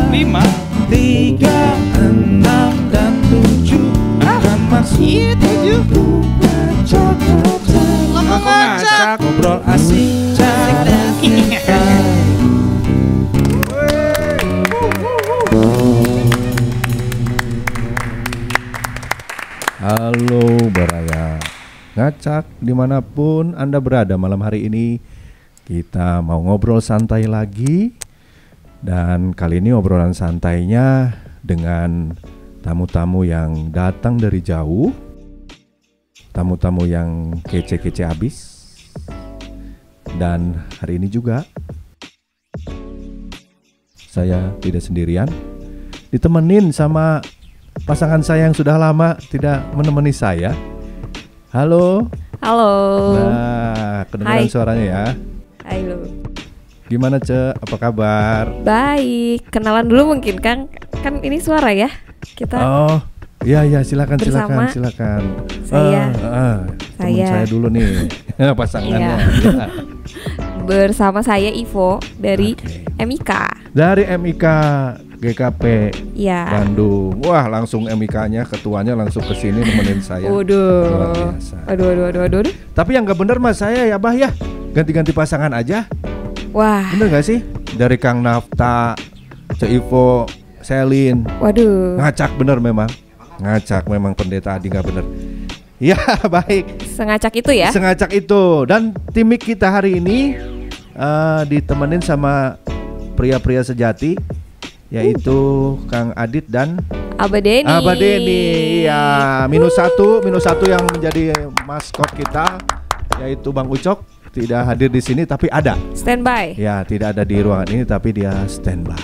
Lima, 3, 6 dan 7 akan masuk 7. Aku ngajak ngobrol asik dan Halo Baraya, ngacak dimanapun Anda berada malam hari ini. Kita mau ngobrol santai lagi. Dan kali ini obrolan santainya dengan tamu-tamu yang datang dari jauh, tamu-tamu yang kece-kece abis. Dan hari ini juga saya tidak sendirian, ditemenin sama pasangan saya yang sudah lama tidak menemani saya. Halo. Halo. Nah, kedengaran suaranya ya. Halo. Gimana apa kabar? Baik, kenalan dulu mungkin Kang. Kan ini suara ya kita. Oh, iya silakan. Saya. Teman saya dulu nih pasangannya. Iya. Bersama saya Ivo dari MIK. Dari MIK GKP ya. Bandung. Wah, langsung MIK-nya ketuanya langsung ke sini nemenin saya. Waduh. Aduh. Tapi yang nggak bener mas saya ya bah ya. Ganti-ganti pasangan aja. Wah. Bener gak sih? Dari Kang Nafta, Cek Ivo, Selin. Waduh. Ngacak bener memang. Ngacak memang pendeta Adi gak bener. Ya baik. Sengacak itu ya? Sengacak itu. Dan timik kita hari ini ditemenin sama pria-pria sejati, yaitu Kang Adit dan Abah Denny. Ya, minus satu yang menjadi maskot kita, yaitu Bang Ucok. Tidak hadir di sini tapi ada standby. Ya, tidak ada di ruangan ini tapi dia standby.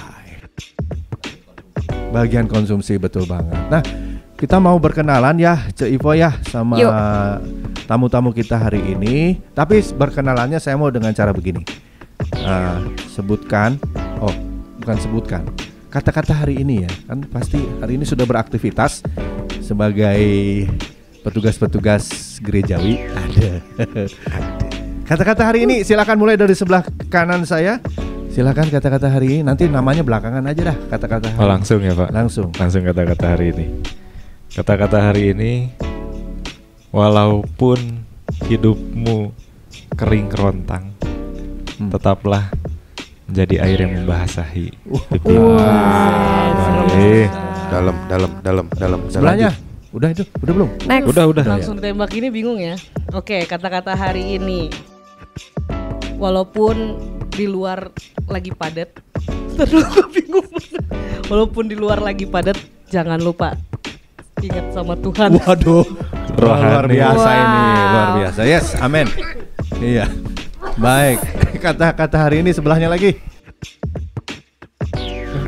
Bagian konsumsi, betul banget. Nah, kita mau berkenalan ya, Cek Ivo ya, sama tamu-tamu kita hari ini. Tapi berkenalannya saya mau dengan cara begini. Sebutkan kata-kata hari ini ya. Kan pasti hari ini sudah beraktivitas sebagai petugas-petugas gerejawi. Ada. Kata-kata hari ini silakan mulai dari sebelah kanan saya. Silakan kata-kata hari ini, nanti namanya belakangan aja dah kata-kata hari. Oh langsung ya Pak? Langsung kata-kata hari ini. Kata-kata hari ini, walaupun hidupmu kering kerontang, tetaplah menjadi air yang membasahi pipimu. Dalam. Sebelahnya. Udah belum? Next. Udah. Langsung ditembak ini bingung ya. Oke, kata-kata hari ini. Walaupun di luar lagi padat. Terus bingung. Walaupun di luar lagi padat, jangan lupa ingat sama Tuhan. Waduh. Luar biasa ini, luar biasa. Yes, amin. Iya. Baik. Kata-kata hari ini sebelahnya lagi.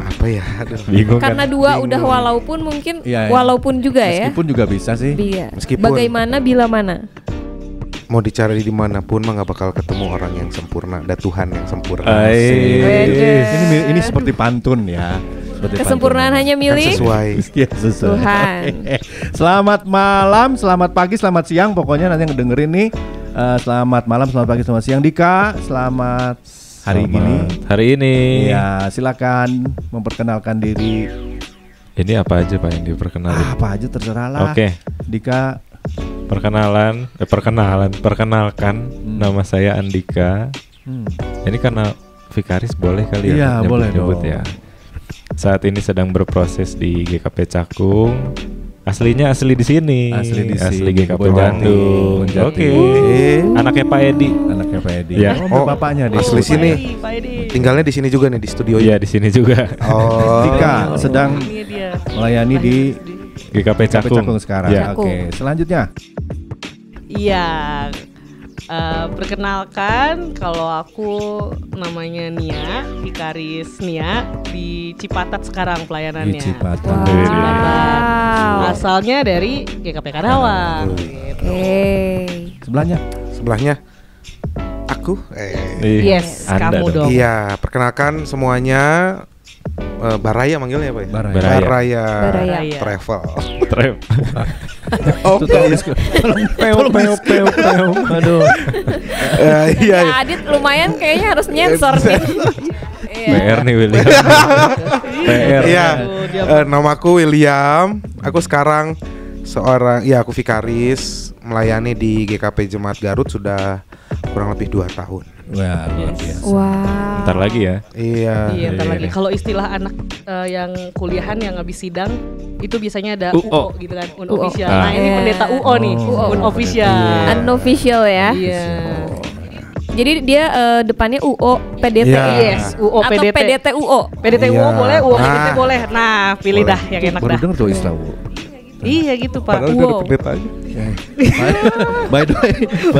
Apa ya? Bingung karena kan? Dua udah walaupun mungkin ya. Walaupun juga ya. Meskipun juga bisa sih. Iya. Meskipun. Bagaimana bila mana? Mau dicari dimanapun mah nggak bakal ketemu orang yang sempurna, ada Tuhan yang sempurna. Ini seperti pantun ya. Kesempurnaan hanya milik kan sesuai. Tuhan. Selamat malam, selamat pagi, selamat siang. Pokoknya nanti yang dengerin nih. Selamat malam, selamat pagi, selamat siang. Dika, selamat hari ini. Ya, silakan memperkenalkan diri. Ini apa aja Pak yang diperkenalkan? Apa aja terserah lah. Oke. Dika. Perkenalkan nama saya Andika. Ini karena Vikaris boleh kali ya? Iya, boleh nyebut ya. Saat ini sedang berproses di GKP Cakung. Aslinya asli di sini. Asli GKP Bandung. Oke. Anaknya Pak Edi. Ya. Bapaknya di asli sini. Tinggalnya di sini juga nih di studio. Iya, di sini juga. Dika sedang melayani di GKP Cakung sekarang. Ya. Oke. Selanjutnya. Iya. Perkenalkan, kalau aku namanya Nia, Vikaris Nia di Cipatat sekarang pelayanannya. Di Cipatat. Wow. Asalnya dari GKP Karawang. Oke. Sebelahnya aku Yes, Anda kamu dong. dong. Iya, perkenalkan semuanya. Baraya manggilnya apa ya? Baraya. Baraya. Travel. Trap. Oke. Peu. Aduh. Iya. Ya, Adit lumayan kayaknya harus nyensor nih. Iya. PR nih William. PR. Iya. dia Namaku William. Aku sekarang aku vikaris melayani di GKP Jemaat Garut sudah kurang lebih 2 tahun. Wah, luar biasa. Wow. Ntar lagi ya. Iya. Iya, ntar Iya, lagi. iya. Kalau istilah anak yang kuliahan yang habis sidang itu biasanya ada UO. UO gitu kan, unofficial. Ah. Nah, ini pendeta UO nih, Oh, unofficial. Unofficial ya. Iya. Jadi dia depannya UO PDT. Iya. Yes, UO Atau PDT. PDT UO. PDT UO Iya. boleh, UO PDT Nah. boleh. Nah, pilih Boleh. dah yang enak Baru dah. denger tuh istilah Bu. Iya gitu, Pak. Padahal udah ada UO. pendeta aja. By the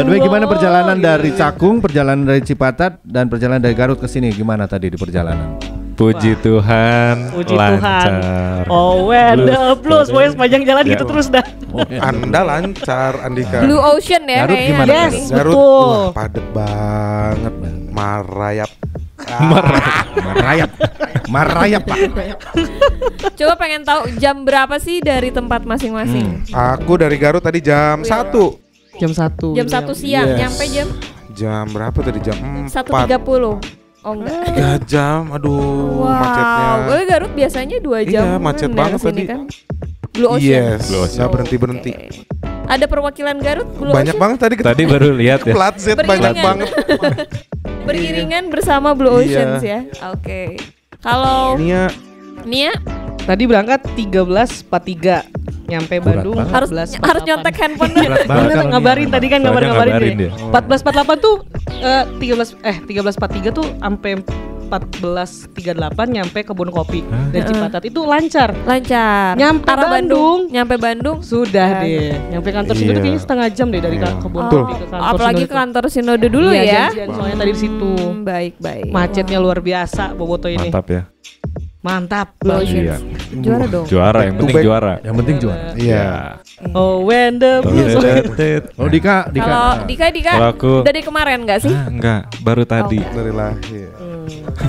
way, gimana perjalanan dari Cakung, perjalanan dari Cipatat, dan perjalanan dari Garut ke sini? Gimana tadi di perjalanan? Puji Tuhan. Puji lancar. Tuhan. Oh, when the blues, pokoknya sepanjang jalan Ya. gitu terus dah. Anda lancar, Andika. Blue Ocean ya Garut kayaknya. gimana? Yes. ini. Garut, Betul. wah padet banget, marayap. Marayap Pak. Coba pengen tahu jam berapa sih dari tempat masing-masing? Aku dari Garut tadi jam 1. Jam 1. Jam 1 siang, Yes. nyampe jam Jam berapa tadi? Jam 4. 1.30. Oh enggak. 3 jam, aduh macetnya. Wow, gue Garut biasanya 2 jam. Iya, macet dari banget sini tadi. kan. Blue Ocean. Yes, Blue Ocean. nggak berhenti-berhenti. Oke. Ada perwakilan Garut Blue Banyak Ocean? banget tadi Tadi baru lihat ya. Plat Z banyak Beriringan. banget. Beriringan bersama Blue Iya. Oceans ya. Oke. Kalau Nia, Nia Tadi berangkat 13.43. Nyampe Berat Bandung banget. harus 14.48. harus nyontek handphone. Berat banget Bener, kalau ngabarin Nia tadi kan Soalnya ngabarin ngabarin dia. dia. 14.48 tuh 13.43 tuh sampai 14.38 nyampe Kebun Kopi dan Cipatat itu lancar. Lancar. Nyampe Arah Bandung. Nyampe Bandung. Sudah Ya. deh. Nyampe kantor Sinode Iya. kayaknya setengah jam deh dari Iya. Kebun Oh, Kopi ke kantor apalagi Sinode. ke kantor Sinode dulu Iya, ya. janjian, soalnya tadi di situ. Baik, baik. Macetnya luar biasa Boboto ini. Mantap ya. Mantap. Blue banget. Ocean. Iya. Juara dong. Juara, yang penting back. juara. Yang penting juara. iya. Oh, when the blues. Oh Dika. Kalau Dika Kalau aku- dari kemarin enggak sih? Enggak, baru tadi. enggak. Dari lahir.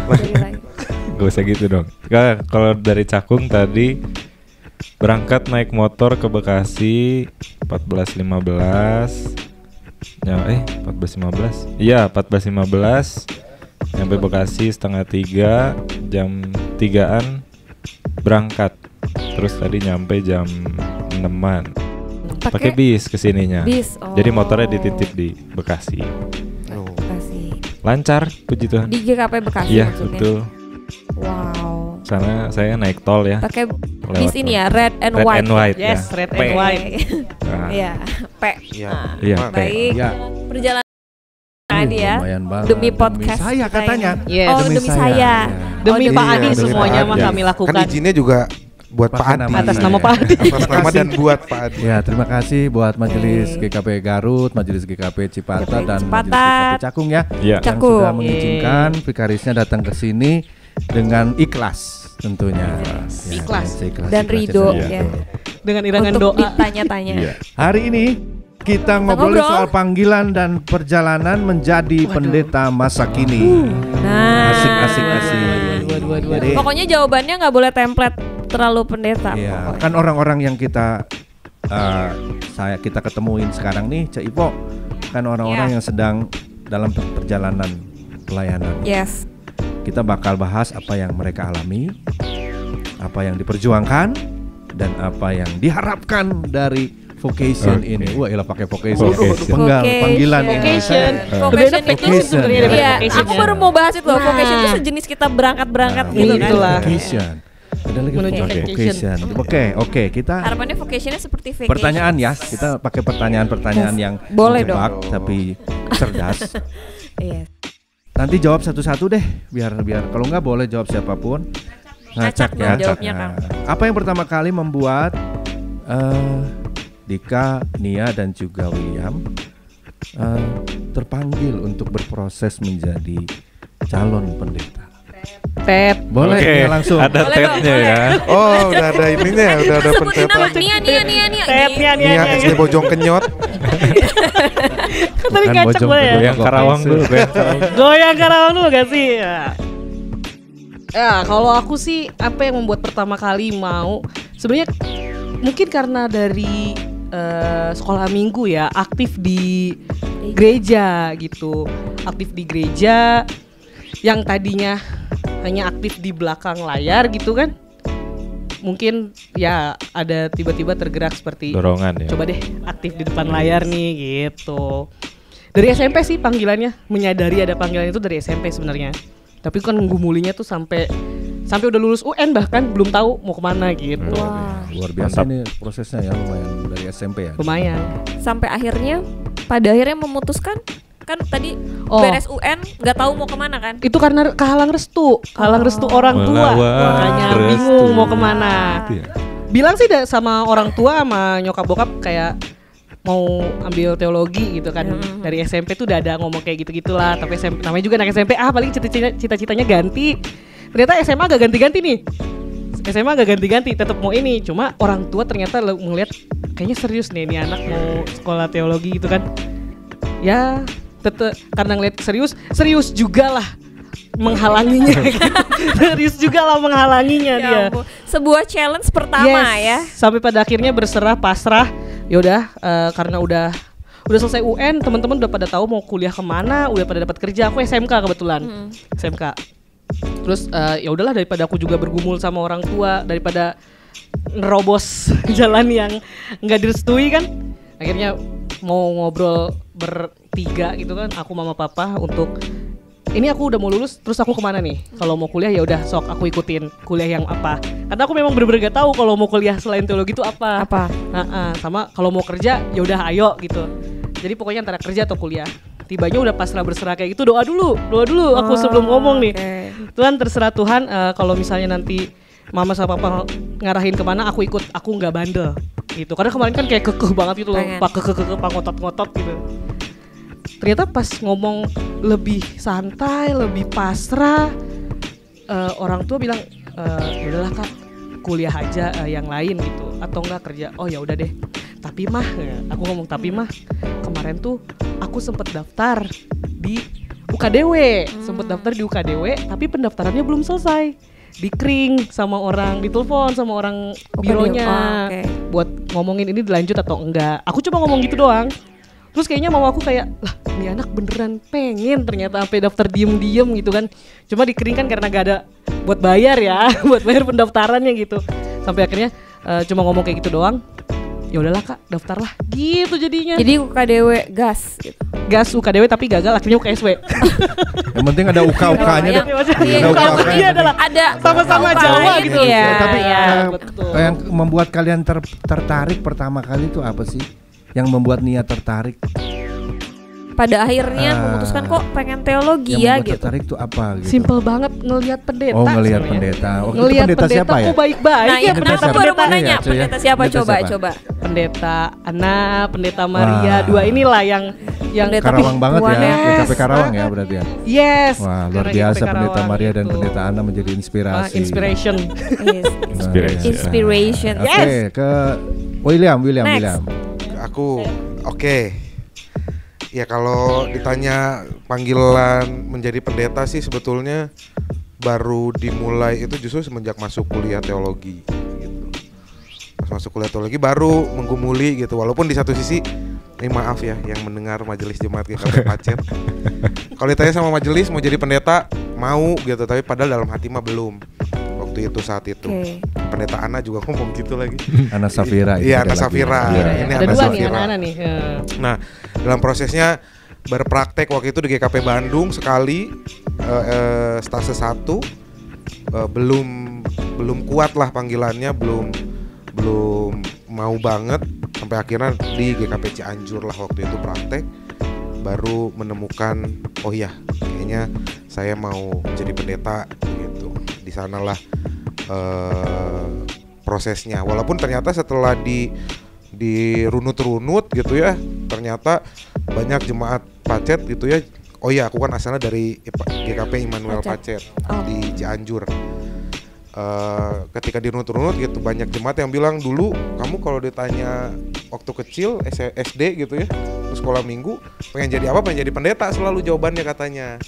Dari lain. Gak usah gitu dong. Kalau dari Cakung tadi berangkat naik motor ke Bekasi 14.15. Ya, 14.15. Iya, 14.15. Nyampe Bekasi setengah 3, jam 3-an berangkat. Terus tadi nyampe jam 6-an. Pakai bis kesininya. bis, Jadi oh. motornya dititip di Bekasi. Oh. Bekasi. Lancar, puji Tuhan. Di GKP Bekasi Iya, maksudnya. betul. Wow. Sana saya naik tol ya. Pakai Lewat bis ini ya, red and Red white. and white Yes, ya. red P. and white. Nah, Iya, P. Iya. Nah, Iya, Mana? P. baik. Iya. Perjalanan tadi ya. Lumayan banget. Demi podcast saya kita katanya. ini. Yes. Oh, demi saya. Iya. Demi Oh, Pak Iya, Adi demi semuanya Pak mah Adi. kami lakukan. Kan izinnya juga buat Pakai Pak Adi. nama Atas saya. nama Pak Adi. Atas nama dan buat Pak Adi. Ya, terima kasih buat Majelis GKP Garut, Majelis GKP Cipatat, GKP dan Cipatat. Majelis GKP Cakung ya. Iya. Yang Cakung. sudah mengizinkan vikarisnya datang ke sini dengan ikhlas tentunya. Ya, Ikhlas. seikhlas- Dan ikhlasnya ridho saja. ya. Dengan irangan Untuk doa. ditanya-tanya. Iya. Hari ini kita ngobrolin ngobrol. soal panggilan dan perjalanan menjadi pendeta masa kini. Nah, Asik. Waduh. Jadi, pokoknya jawabannya nggak boleh template terlalu pendeta. iya, pokoknya. kan orang-orang yang kita ketemuin sekarang nih, Cak Ipo, kan orang-orang Iya. yang sedang dalam perjalanan pelayanan. Yes. Kita bakal bahas apa yang mereka alami, apa yang diperjuangkan, dan apa yang diharapkan dari vocation Oke. ini. Wah, ilah pakai vocation. Vocation. Panggilan ini. Vocation. Vocation itu Vocation sebenarnya dari Iya, vocation aku ya. baru mau bahas itu loh. Nah. Vocation itu sejenis kita berangkat-berangkat Nah, gitu kan. itulah. Vocation. Ada lagi Menuju vocation. Oke, kita Harapannya vocationnya seperti vacation. pertanyaan ya. Kita pakai pertanyaan-pertanyaan yang Boleh menjebak tapi cerdas. Iya. Nanti jawab satu-satu deh, biar kalau nggak boleh jawab siapapun. Ngacak dong jawabnya, Nah, Kang. apa yang pertama kali membuat Dika, Nia dan juga William terpanggil untuk berproses menjadi calon pendeta? Tet. Boleh Oke, Nia langsung. ada Boleh dong, tetnya ya. Oh, udah ada ininya, udah ada Sebutin nama pencetan. Nia. Tetnya Nia SD Bojong Kenyot. Tadi ngacak gue ya. Goyang Karawang dulu, Goyang Karawang dulu gak sih? Ya, kalau aku sih apa yang membuat pertama kali mau sebenarnya mungkin karena dari sekolah minggu ya, aktif di gereja gitu. Aktif di gereja yang tadinya hanya aktif di belakang layar gitu kan. Mungkin ya ada tiba-tiba tergerak seperti dorongan ya. Coba deh aktif di depan layar nih gitu. Dari SMP sih panggilannya, menyadari ada panggilan itu dari SMP sebenarnya. Tapi kan ngumulinya tuh sampai udah lulus UN bahkan belum tahu mau kemana gitu. Wah. Luar biasa nih prosesnya ya, lumayan dari SMP ya. Lumayan. Sampai pada akhirnya memutuskan kan tadi beres UN nggak tahu mau kemana kan? Itu karena kehalang restu orang tua. Makanya restu. bingung mau kemana. Iya. Bilang sih sama orang tua sama nyokap bokap kayak mau ambil teologi gitu kan. Dari SMP tuh udah ada ngomong kayak gitu-gitulah. Tapi SMP, namanya juga anak SMP, paling cita-citanya ganti. Ternyata SMA gak ganti-ganti nih. SMA gak ganti-ganti, tetap mau ini. Cuma orang tua ternyata ngeliat kayaknya serius nih ini anak mau sekolah teologi gitu kan. Ya tetep karena ngeliat serius juga lah menghalanginya. Serius juga lah menghalanginya Ya dia. ampun. Sebuah challenge pertama ya. Sampai pada akhirnya berserah pasrah. Yaudah karena udah selesai UN, teman-teman udah pada tahu mau kuliah kemana, udah pada dapat kerja. Aku SMK kebetulan. SMK. Terus ya udahlah daripada aku juga bergumul sama orang tua, daripada nerobos jalan yang nggak direstui kan. Akhirnya mau ngobrol bertiga gitu kan, aku mama papa untuk ini aku udah mau lulus, terus aku kemana nih? Kalau mau kuliah ya udah sok aku ikutin kuliah yang apa. Karena aku memang bener-bener gak tahu kalau mau kuliah selain teologi itu apa. Sama kalau mau kerja ya udah ayo gitu. Jadi pokoknya antara kerja atau kuliah. Tibanya udah pasrah berserah kayak gitu, doa dulu aku sebelum ngomong nih. Tuhan terserah Tuhan, kalau misalnya nanti mama sama papa ngarahin kemana aku ikut, aku nggak bandel gitu. Karena kemarin kan kayak kekeh banget gitu loh, pak ngotot-ngotot gitu. Ternyata pas ngomong lebih santai, lebih pasrah, orang tua bilang ya udahlah Kak, kuliah aja yang lain gitu, atau enggak kerja. Oh ya udah deh. Tapi mah, aku ngomong tapi mah kemarin tuh aku sempet daftar di UKDW, tapi pendaftarannya belum selesai. Dikring sama orang, ditelepon sama orang bironya buat ngomongin ini dilanjut atau enggak. Aku cuma ngomong gitu doang. Terus kayaknya mama aku kayak, lah ini anak beneran pengen ternyata sampai daftar diem-diem gitu kan. Cuma dikering kan karena gak ada buat bayar ya, buat bayar pendaftarannya gitu. Sampai akhirnya cuma ngomong kayak gitu doang. Ya udahlah Kak, daftarlah gitu jadinya. Jadi UKDW gas gitu. Gas UKDW tapi gagal, akhirnya UKSW. Yang penting ada UK-UK-nya deh. Iya, UKSW adalah ada sama-sama Jawa gitu. Iya, Tapi betul. yang membuat kalian tertarik pertama kali itu apa sih? Yang membuat niat tertarik? Pada akhirnya memutuskan kok pengen teologi yang ya membuat gitu. tertarik itu apa gitu? Simple banget ngelihat pendeta. Oh, ngelihat sebenarnya. pendeta. Waktu itu Ngelihat pendeta siapa ya? Oh baik-baik Nah, ya aku baru mau nanya pendeta siapa, coba. Pendeta Ana, pendeta Maria, dua inilah yang Karawang banget ya, yes, GKP Karawang ya berarti ya. Yes. Wah, luar biasa pendeta Maria dan pendeta Ana menjadi inspirasi. Inspiration. Inspiration. Oke, ke William. Aku oke. Ya kalau ditanya panggilan menjadi pendeta sih sebetulnya baru dimulai itu justru semenjak masuk kuliah teologi gitu. Pas masuk kuliah teologi baru menggumuli gitu. Walaupun di satu sisi ini maaf ya yang mendengar majelis jemaat GKP Pacet. Kalau ditanya sama majelis mau jadi pendeta mau gitu, tapi padahal dalam hati mah belum. Waktu itu saat itu. Pendeta Ana juga ngomong gitu lagi. Ana Safira. Iya, Ana Safira. Ini ada dua nih anak-anak nih. Nah, dalam prosesnya berpraktek waktu itu di GKP Bandung sekali stase 1 belum kuat lah panggilannya, belum mau banget sampai akhirnya di GKP Cianjur lah waktu itu praktek baru menemukan oh iya kayaknya saya mau jadi pendeta gitu. Di sanalah prosesnya. Walaupun ternyata setelah di runut-runut gitu ya, ternyata banyak jemaat Pacet gitu ya. Oh iya, aku kan asalnya dari GKP Immanuel Pacet di Cianjur. Ketika di runut-runut gitu banyak jemaat yang bilang dulu kamu kalau ditanya waktu kecil SD gitu ya, terus sekolah minggu pengen jadi apa? Pengen jadi pendeta selalu jawabannya katanya.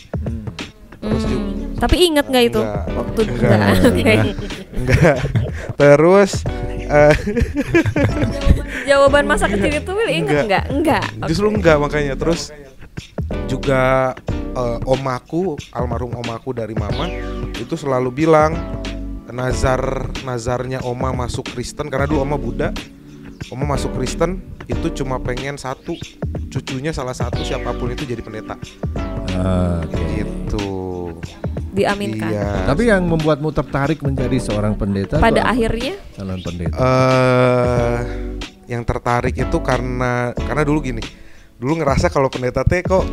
Terus juga Tapi inget nggak itu Enggak. waktu Enggak. Enggak. Terus jawaban masa kecil itu Will inget nggak? justru enggak makanya. Terus juga omaku, almarhum omaku dari mama itu selalu bilang nazarnya oma masuk Kristen, karena dulu oma Buddha. Oma masuk Kristen itu cuma pengen satu, cucunya salah satu siapapun itu jadi pendeta. Gitu. Diaminkan. Iya. Tapi yang membuatmu tertarik menjadi seorang pendeta Pada tuh apa? akhirnya Calon pendeta. Yang tertarik itu karena dulu gini. Dulu ngerasa kalau pendeta teh kok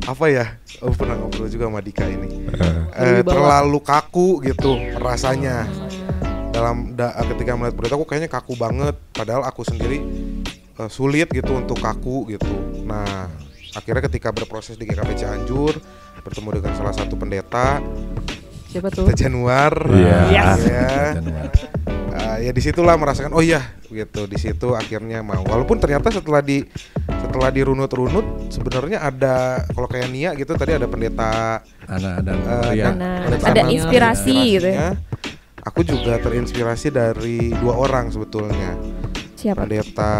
apa ya? Pernah ngobrol juga sama Dika ini. Terlalu kaku gitu rasanya. Ketika melihat pendeta kok kayaknya kaku banget, padahal aku sendiri sulit gitu untuk kaku gitu. Nah, akhirnya ketika berproses di GKP Cianjur, bertemu dengan salah satu pendeta, Siapa tuh? Pendeta Januar. Yes. Ya disitulah merasakan oh iya gitu. Di situ akhirnya mau. Walaupun ternyata setelah dirunut-runut sebenarnya ada, kalau kayak Nia gitu tadi ada pendeta Ana dan pendeta ada Ana, inspirasi gitu ya. Aku juga terinspirasi dari dua orang sebetulnya. Siapa? Pendeta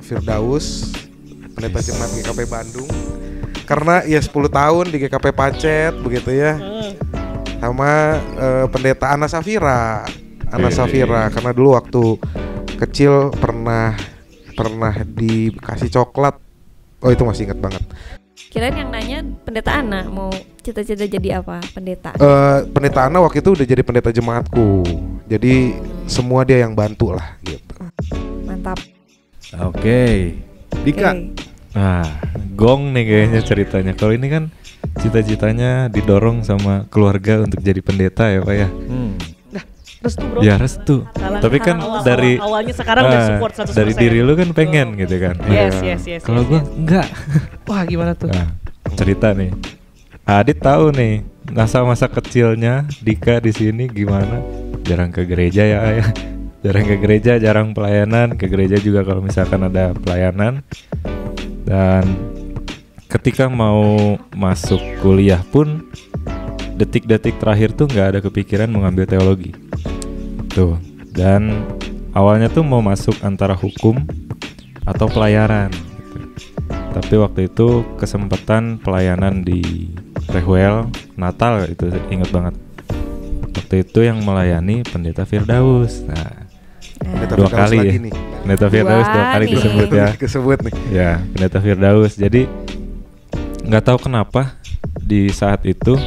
Firdaus, pendeta jemaat GKP Bandung. Karena ya 10 tahun di GKP Pacet begitu ya. Sama pendeta Ana Safira. Karena dulu waktu kecil pernah dikasih coklat. Oh itu masih ingat banget. Kirain yang nanya pendeta Ana mau cita-cita jadi apa? Pendeta. Pendeta Ana waktu itu udah jadi pendeta jemaatku. Jadi semua dia yang bantu lah gitu. Mantap. Oke. Dika. Nah, gong nih kayaknya ceritanya. Kalau ini kan cita-citanya didorong sama keluarga untuk jadi pendeta ya Pak ya. Restu bro. Ya restu. Tapi kan dari awalnya sekarang udah support 100%. dari diri lu kan pengen gitu kan. Yes. Kalau gua enggak. Wah gimana tuh? Nah, cerita nih. Adit tahu nih masa kecilnya Dika di sini gimana? Jarang ke gereja ya ayah. Jarang ke gereja, jarang pelayanan. Ke gereja juga kalau misalkan ada pelayanan. Dan ketika mau masuk kuliah pun detik-detik terakhir tuh nggak ada kepikiran mengambil teologi. Tuh. Dan awalnya tuh mau masuk antara hukum atau pelayaran gitu. Tapi waktu itu kesempatan pelayanan di Rehwel Natal itu inget banget. Waktu itu yang melayani pendeta Firdaus. Nah, dua kali ya. Pendeta Firdaus dua kali disebut ya. Kesebut nih. Ya, pendeta Firdaus. Jadi nggak tahu kenapa di saat itu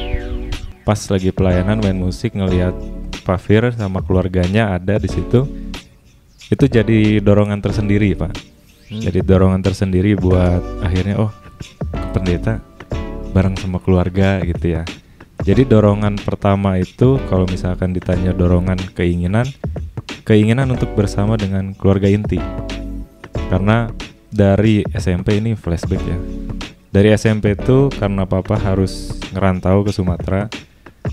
pas lagi pelayanan main musik ngelihat Pak Fir sama keluarganya ada di situ. Itu jadi dorongan tersendiri, Pak. Jadi dorongan tersendiri buat akhirnya pendeta bareng sama keluarga gitu ya. Jadi dorongan pertama itu kalau misalkan ditanya dorongan keinginan untuk bersama dengan keluarga inti. Karena dari SMP ini flashback ya. Dari SMP itu karena papa harus ngerantau ke Sumatera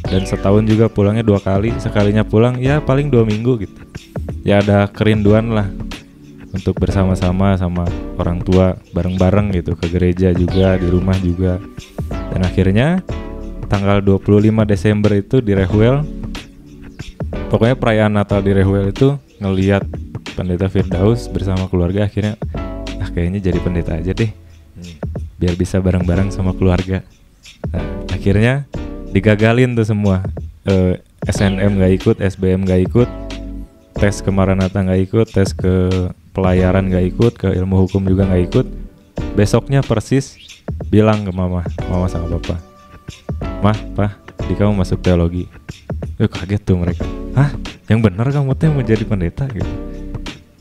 dan setahun juga pulangnya 2 kali. Sekalinya pulang ya paling 2 minggu gitu. Ya ada kerinduan lah untuk bersama-sama sama orang tua bareng-bareng gitu, ke gereja juga, di rumah juga. Dan akhirnya tanggal 25 Desember itu di Rehwel, pokoknya perayaan Natal di Rehwel itu ngelihat pendeta Firdaus bersama keluarga, akhirnya kayaknya jadi pendeta aja deh, biar bisa bareng-bareng sama keluarga. Nah, akhirnya digagalin tuh semua. SNM gak ikut, SBM gak ikut, tes ke Maranatha gak ikut, tes ke pelayaran gak ikut, ke ilmu hukum juga gak ikut. Besoknya persis bilang ke mama sama papa, "Mah, Pak, Dika mau masuk teologi." Kaget tuh mereka. "Hah? Yang bener kamu tuh mau jadi pendeta?" gitu.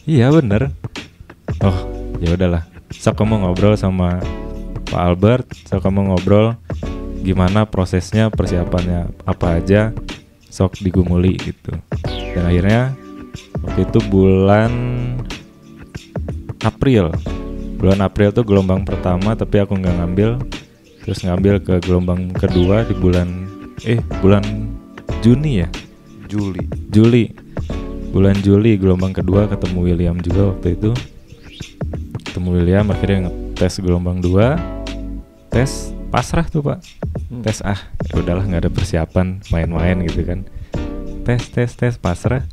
"Iya bener." "Oh, ya udahlah. Sok kamu ngobrol sama Pak Albert, sok kamu ngobrol gimana prosesnya, persiapannya apa aja, sok digumuli gitu." Dan akhirnya waktu itu bulan April tuh gelombang pertama, tapi aku nggak ngambil. Terus ngambil ke gelombang kedua di bulan Juni ya? Juli. Bulan Juli gelombang kedua ketemu William juga waktu itu. Ketemu William akhirnya tes gelombang 2, tes pasrah tuh Pak. Tes ya udahlah nggak ada persiapan, main-main gitu kan. Tes pasrah,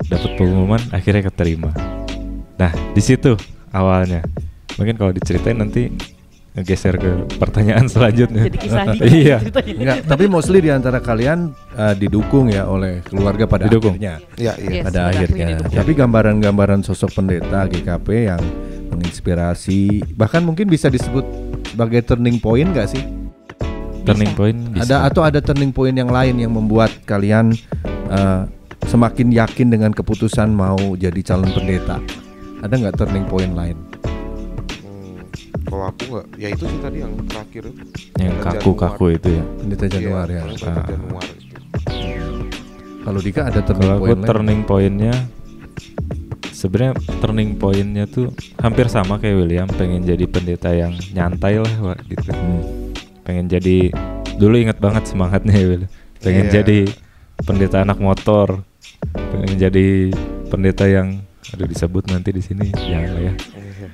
dapat pengumuman, akhirnya keterima. Nah di situ awalnya. Mungkin kalau diceritain nanti ngegeser ke pertanyaan selanjutnya. Jadi kisah Iya. Enggak, tapi mostly di antara kalian didukung ya oleh keluarga pada Didukung. akhirnya. Iya, iya. Yes, Pada udah akhirnya. didukung. Tapi gambaran-gambaran sosok pendeta GKP yang menginspirasi, bahkan mungkin bisa disebut sebagai turning point nggak sih? Turning point bisa. Ada turning point yang lain yang membuat kalian semakin yakin dengan keputusan mau jadi calon pendeta. Ada nggak turning point lain? Kalau aku nggak, ya itu sih tadi yang terakhir yang bulan kaku-kaku Januari. itu ya. Pendeta Januar Iya, ya. yang bulan Januari itu. Kalau Dika ada turning Kalau aku point lain? turning pointnya sebenarnya turning pointnya tuh hampir sama kayak William, pengen jadi pendeta yang nyantai lah Wak, gitu. Pengen jadi, dulu inget banget semangatnya ya Will. Pengen Iya. jadi pendeta anak motor, pengen jadi pendeta yang aduh disebut nanti di sini jangan lah ya.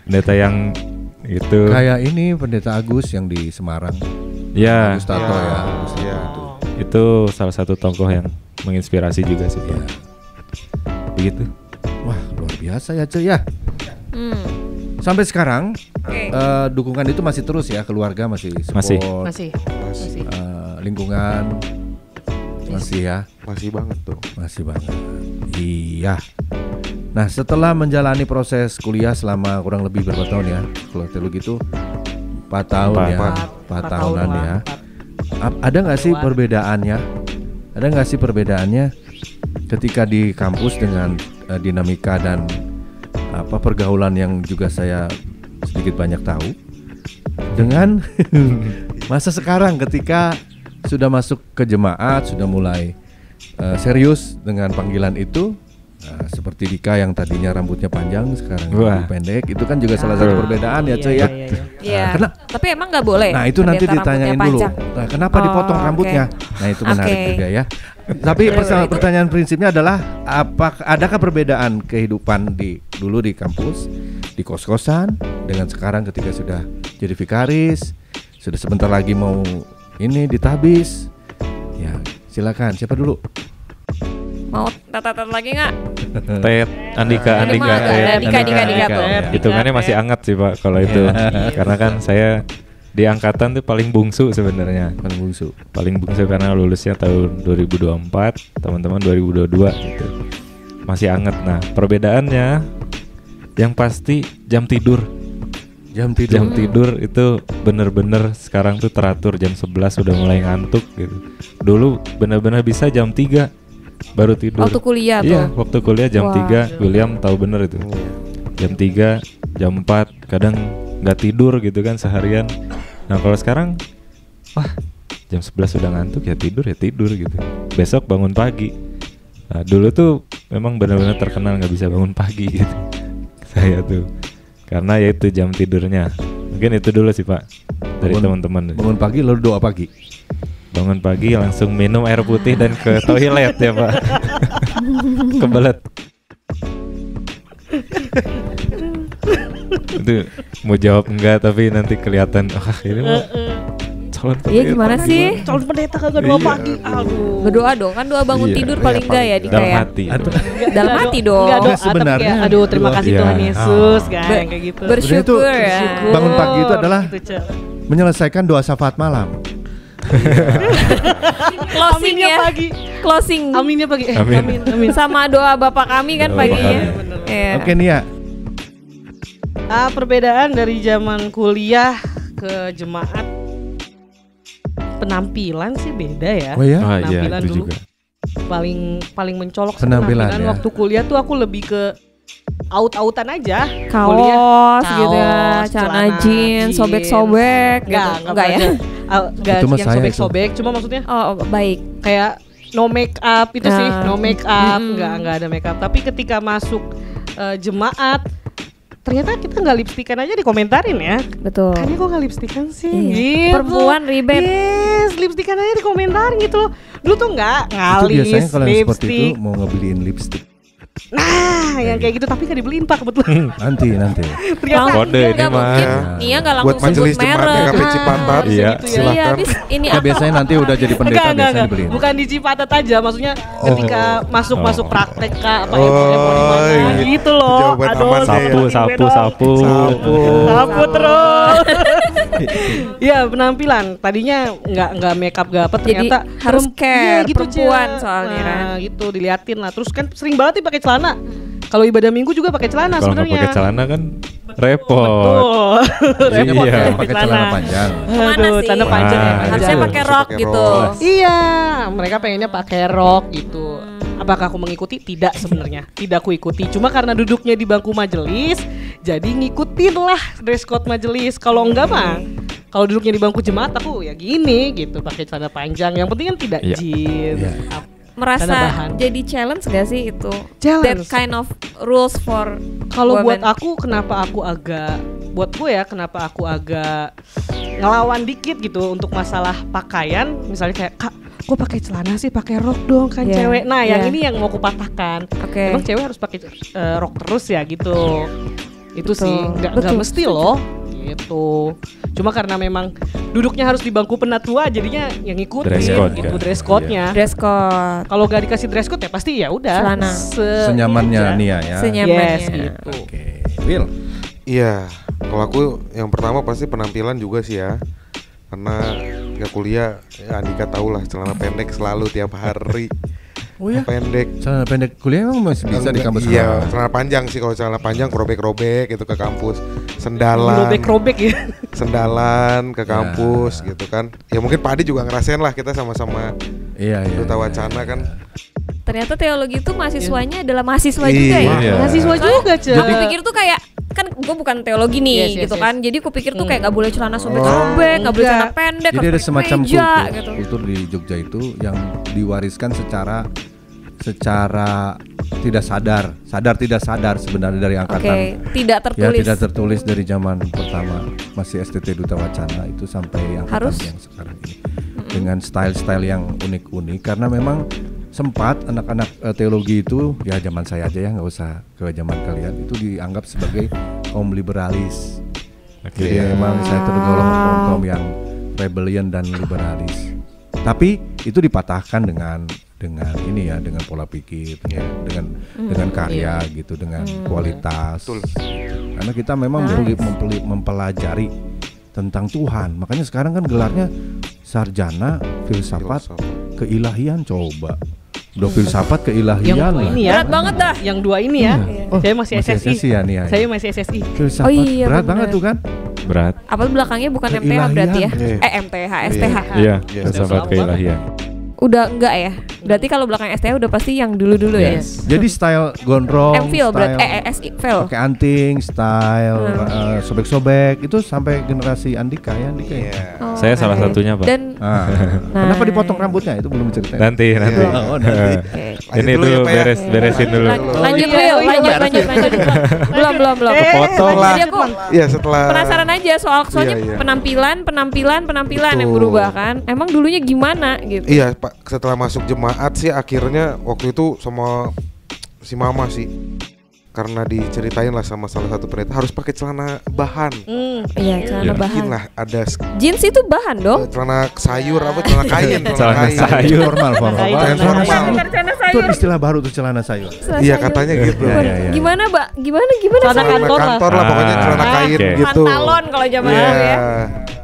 Pendeta yang itu Kayak ini pendeta Agus yang di Semarang. ya Agus Tato Ya, ya. Agus Tato iya. itu. itu salah satu tokoh yang menginspirasi juga sih Pak. Iya. Begitu. Wah, luar biasa ya cuy ya. Hmm. Sampai sekarang Oke. dukungan itu masih terus ya, keluarga masih support, Masih. Masih. lingkungan masih ya, Masih banget tuh. masih banget. Iya. Nah, setelah menjalani proses kuliah selama kurang lebih berapa tahun ya? Kalau teologi itu 4 tahun ya, 4 tahunan ya. Ada nggak sih perbedaannya? Ada nggak sih perbedaannya ketika di kampus dengan dinamika dan pergaulan yang juga saya sedikit banyak tahu dengan masa sekarang ketika sudah masuk ke jemaat, sudah mulai serius dengan panggilan itu? Seperti Dika yang tadinya rambutnya panjang sekarang Wah. jadi pendek, itu kan juga salah satu perbedaan ya cuy ya. Iya. Karena- Tapi emang nggak boleh. Nah itu nanti pendeta ditanyain rambutnya dulu. panjang? Nah, kenapa Oh, dipotong oke. rambutnya? Nah itu menarik Oke. juga ya. Tapi Boleh, boleh. pertanyaan prinsipnya adalah adakah perbedaan kehidupan dulu di kampus, di kos-kosan dengan sekarang ketika sudah jadi vikaris, sudah sebentar lagi mau ini ditabis. Ya silakan, siapa dulu? Mau tat lagi nggak? Ted, Andika, Ini mah Ted. ada Dika tuh. Hitungannya masih anget sih Pak kalau itu. Karena kan saya di angkatan tuh paling bungsu sebenarnya. Paling bungsu. Paling bungsu karena lulusnya tahun 2024, teman-teman 2022 gitu. Masih anget. Nah, perbedaannya yang pasti jam tidur. Jam tidur. Jam tidur itu bener-bener sekarang tuh teratur, jam 11 udah mulai ngantuk gitu. Dulu bener-bener bisa jam 3 baru tidur. Waktu kuliah Iya, tuh. waktu kuliah jam Wah. 3, William tahu bener itu. Jam 3, jam 4, kadang nggak tidur gitu kan seharian. Nah kalau sekarang, wah jam 11 sudah ngantuk ya tidur gitu. Besok bangun pagi. Nah, dulu tuh memang benar-benar terkenal nggak bisa bangun pagi gitu. Saya tuh, karena ya itu jam tidurnya. Mungkin itu dulu sih Pak dari teman-teman. Bangun pagi lalu doa pagi. Bangun pagi langsung minum air putih dan ke toilet ya Pak. Kebelet. Itu mau jawab enggak tapi nanti kelihatan ini mah calon pendeta. Iya gimana sih? Calon pendeta kagak doa pagi. Aduh. Berdoa dong, kan doa bangun Iya. tidur paling enggak ya Dika Dalam ya? hati. Dalam hati dong. Enggak doa, Sebenarnya tapi kayak, aduh terima doa. kasih Iya. Tuhan Yesus kan Ber- kayak gitu. Sebenarnya itu Bersyukur ya. bangun pagi itu adalah Gitu, Cek. menyelesaikan doa syafaat malam. Closing Aminnya ya. pagi. Closing. Aminnya pagi. Amin. Amin. Sama doa Bapak kami kan Doa paginya. Bapak Iya. Oke Nia, Perbedaan dari zaman kuliah ke jemaat, penampilan sih beda ya. oh ya, Oh iya Penampilan itu dulu. juga. Paling mencolok sih Penampilan, penampilan. ya. Waktu kuliah tuh aku lebih ke out-outan aja. Kaos gitu ya, Kaos, celana celana jeans, jeans. sobek-sobek gitu. Enggak ya? Enggak Itu mah yang saya sobek-sobek, cuma maksudnya Oh, baik. kayak no make up itu sih, Ah. no make up, Mm-mm. enggak ada make up. Tapi ketika masuk jemaat, ternyata kita nggak lipstikan aja dikomentarin ya. Betul. Kayaknya kok nggak lipstikan sih? Iya. Gitu. Perempuan ribet. Yes, lipstikan aja dikomentarin gitu loh. Dulu tuh nggak itu ngalis biasanya kalau yang seperti lipstick. itu mau ngebeliin lipstick. Nah, yang kayak gitu tapi nggak dibeliin Pak kebetulan. Nanti. Ternyata Kode ini Nggak mah. mungkin. Nia nggak Buat langsung sebut majelis jemaat merek. yang KP Cipatat, Iya. Iya, silakan. habis ini Ya biasanya nanti udah jadi pendeta biasanya dibeliin. Bukan di Cipatat aja, maksudnya ketika masuk praktek Kak, apa Oh, di mana iya. gitu loh. Jawaban Aduh, aman deh ya. Sapu. Sapu terus. Iya, penampilan. Tadinya nggak make up nggak apa, Jadi ternyata harus care, perempuan Cia. soalnya kan. Nah, gitu diliatin lah. Terus kan sering banget nih pakai celana. Kalau ibadah minggu juga pakai celana Kalau nggak sebenarnya. pakai celana kan repot. Betul. Biasanya Iya. pakai celana panjang. Kemana Aduh, sih? celana panjang ya. Wah, Harusnya Iya. pakai rok Pakai gitu. rok. Iya, mereka pengennya pakai rok gitu. Apakah aku mengikuti? Tidak sebenarnya. Tidak aku ikuti. Cuma karena duduknya di bangku majelis, jadi ngikutin lah dress code majelis. Kalau enggak mah, kalau duduknya di bangku jemaat aku ya gini gitu, pakai celana panjang. Yang penting kan tidak Iya. jeans. Iya. Celana Merasa bahan. jadi challenge gak sih itu? Challenge. That kind of rules for Kalau buat women. aku, kenapa aku agak ngelawan dikit gitu untuk masalah pakaian. Misalnya kayak, Kak, kok pakai celana sih, pakai rok dong kan Iya, cewek. Nah, yang iya. ini yang mau kupatahkan. Oke. Emang cewek harus pakai rok terus ya gitu. Itu Betul. sih nggak Betul, mesti loh gitu. Cuma karena memang duduknya harus di bangku penatua, jadinya yang ngikutin Dress code gitu kan? dress code-nya. Dress code. Kalau nggak dikasih dress code ya pasti ya udah Celana. Senyamannya ini aja. Nia ya. Senyamannya. Yes gitu. Oke. Will. Iya, kalau aku yang pertama pasti penampilan juga sih ya. Karena ya kuliah, ya Andika tahu lah celana pendek selalu tiap hari. Oh ya. Pendek. Celana pendek kuliah emang masih bisa di kampus Iya, sekolah? celana panjang sih. Kalau celana panjang robek-robek gitu ke kampus. Sendalan. Robek-robek ya. Sendalan ke kampus gitu kan. Ya mungkin Pak Adi juga ngerasain lah, kita sama-sama Iya. Duta Wacana kan. Ternyata teologi itu mahasiswanya adalah mahasiswa Iya. juga ya. Iya. Mahasiswa juga, Cek. Aku pikir tuh kayak kan gue bukan teologi nih Yes, yes, gitu yes. kan. Jadi aku pikir tuh kayak nggak boleh celana sobek-sobek, nggak boleh celana pendek, Jadi ada harus pakai semacam kemeja, kultur, gitu. kultur di Jogja itu yang diwariskan secara tidak sadar tidak sadar sebenarnya dari Oke, angkatan tidak ya tertulis. tidak tertulis dari zaman pertama masih STT Duta Wacana itu sampai angkatan Harus. yang sekarang ini dengan style-style yang unik-unik karena memang sempat anak-anak teologi itu ya zaman saya aja ya nggak usah ke zaman kalian itu dianggap sebagai kaum liberalis. Oke. Jadi memang saya tergolong kaum yang rebellion dan liberalis. Tapi itu dipatahkan dengan ini ya, dengan pola pikir, ya, dengan karya gitu, dengan kualitas. Betul. Karena kita memang mempelajari tentang Tuhan. Makanya sekarang kan gelarnya sarjana filsafat keilahian coba. Udah filsafat keilahian Yang lah. ini ya. Berat banget dah. Yang dua ini ya. Oh, Saya masih SSI. ya nih ya. Saya masih SSI. Filsafat Oh iya, berat bener. banget tuh kan. Berat. Apa belakangnya bukan MTH Keilahian. berarti ya? Iya. MTH, STH. Iya, Iya, filsafat jauh keilahian. Udah enggak ya? Berarti kalau belakang STH udah pasti yang dulu-dulu ya? Yes. Jadi style gondrong, MPhil berarti style SI Phil. pakai anting, style sobek-sobek itu sampai generasi Andika ya, Andika ya. Iya. Oh, Saya salah oke. satunya, Pak. Dan Ah. Nah. Kenapa dipotong rambutnya itu belum diceritain. Nanti. Oh, nanti. oke. Ini Lanjut dulu ya, dulu Pak ya. beresin dulu. Lanjut iya, Will, oh iya, lanjut. Belum. Kepotong lah. Jadi aku Iya, setelah penasaran aja soalnya Iya, iya. penampilan yang Betul. berubah kan. Emang dulunya gimana gitu? Iya Pak, setelah masuk jemaat sih akhirnya waktu itu sama si mama sih, karena diceritain lah sama salah satu pendeta harus pakai celana bahan. Iya, celana Iya. bahan. Bikin lah ada Jeans itu bahan dong. celana sayur apa celana kain, Celana sayur. Formal. Kain formal. Celana Itu istilah baru tuh celana sayur. Iya katanya gitu. Iya, iya, iya. Gimana, Mbak? Gimana? Celana Celana kantor lah. kantor lah pokoknya Ah, celana kain oke. gitu. Pantalon kalau zaman Iya. dulu ya.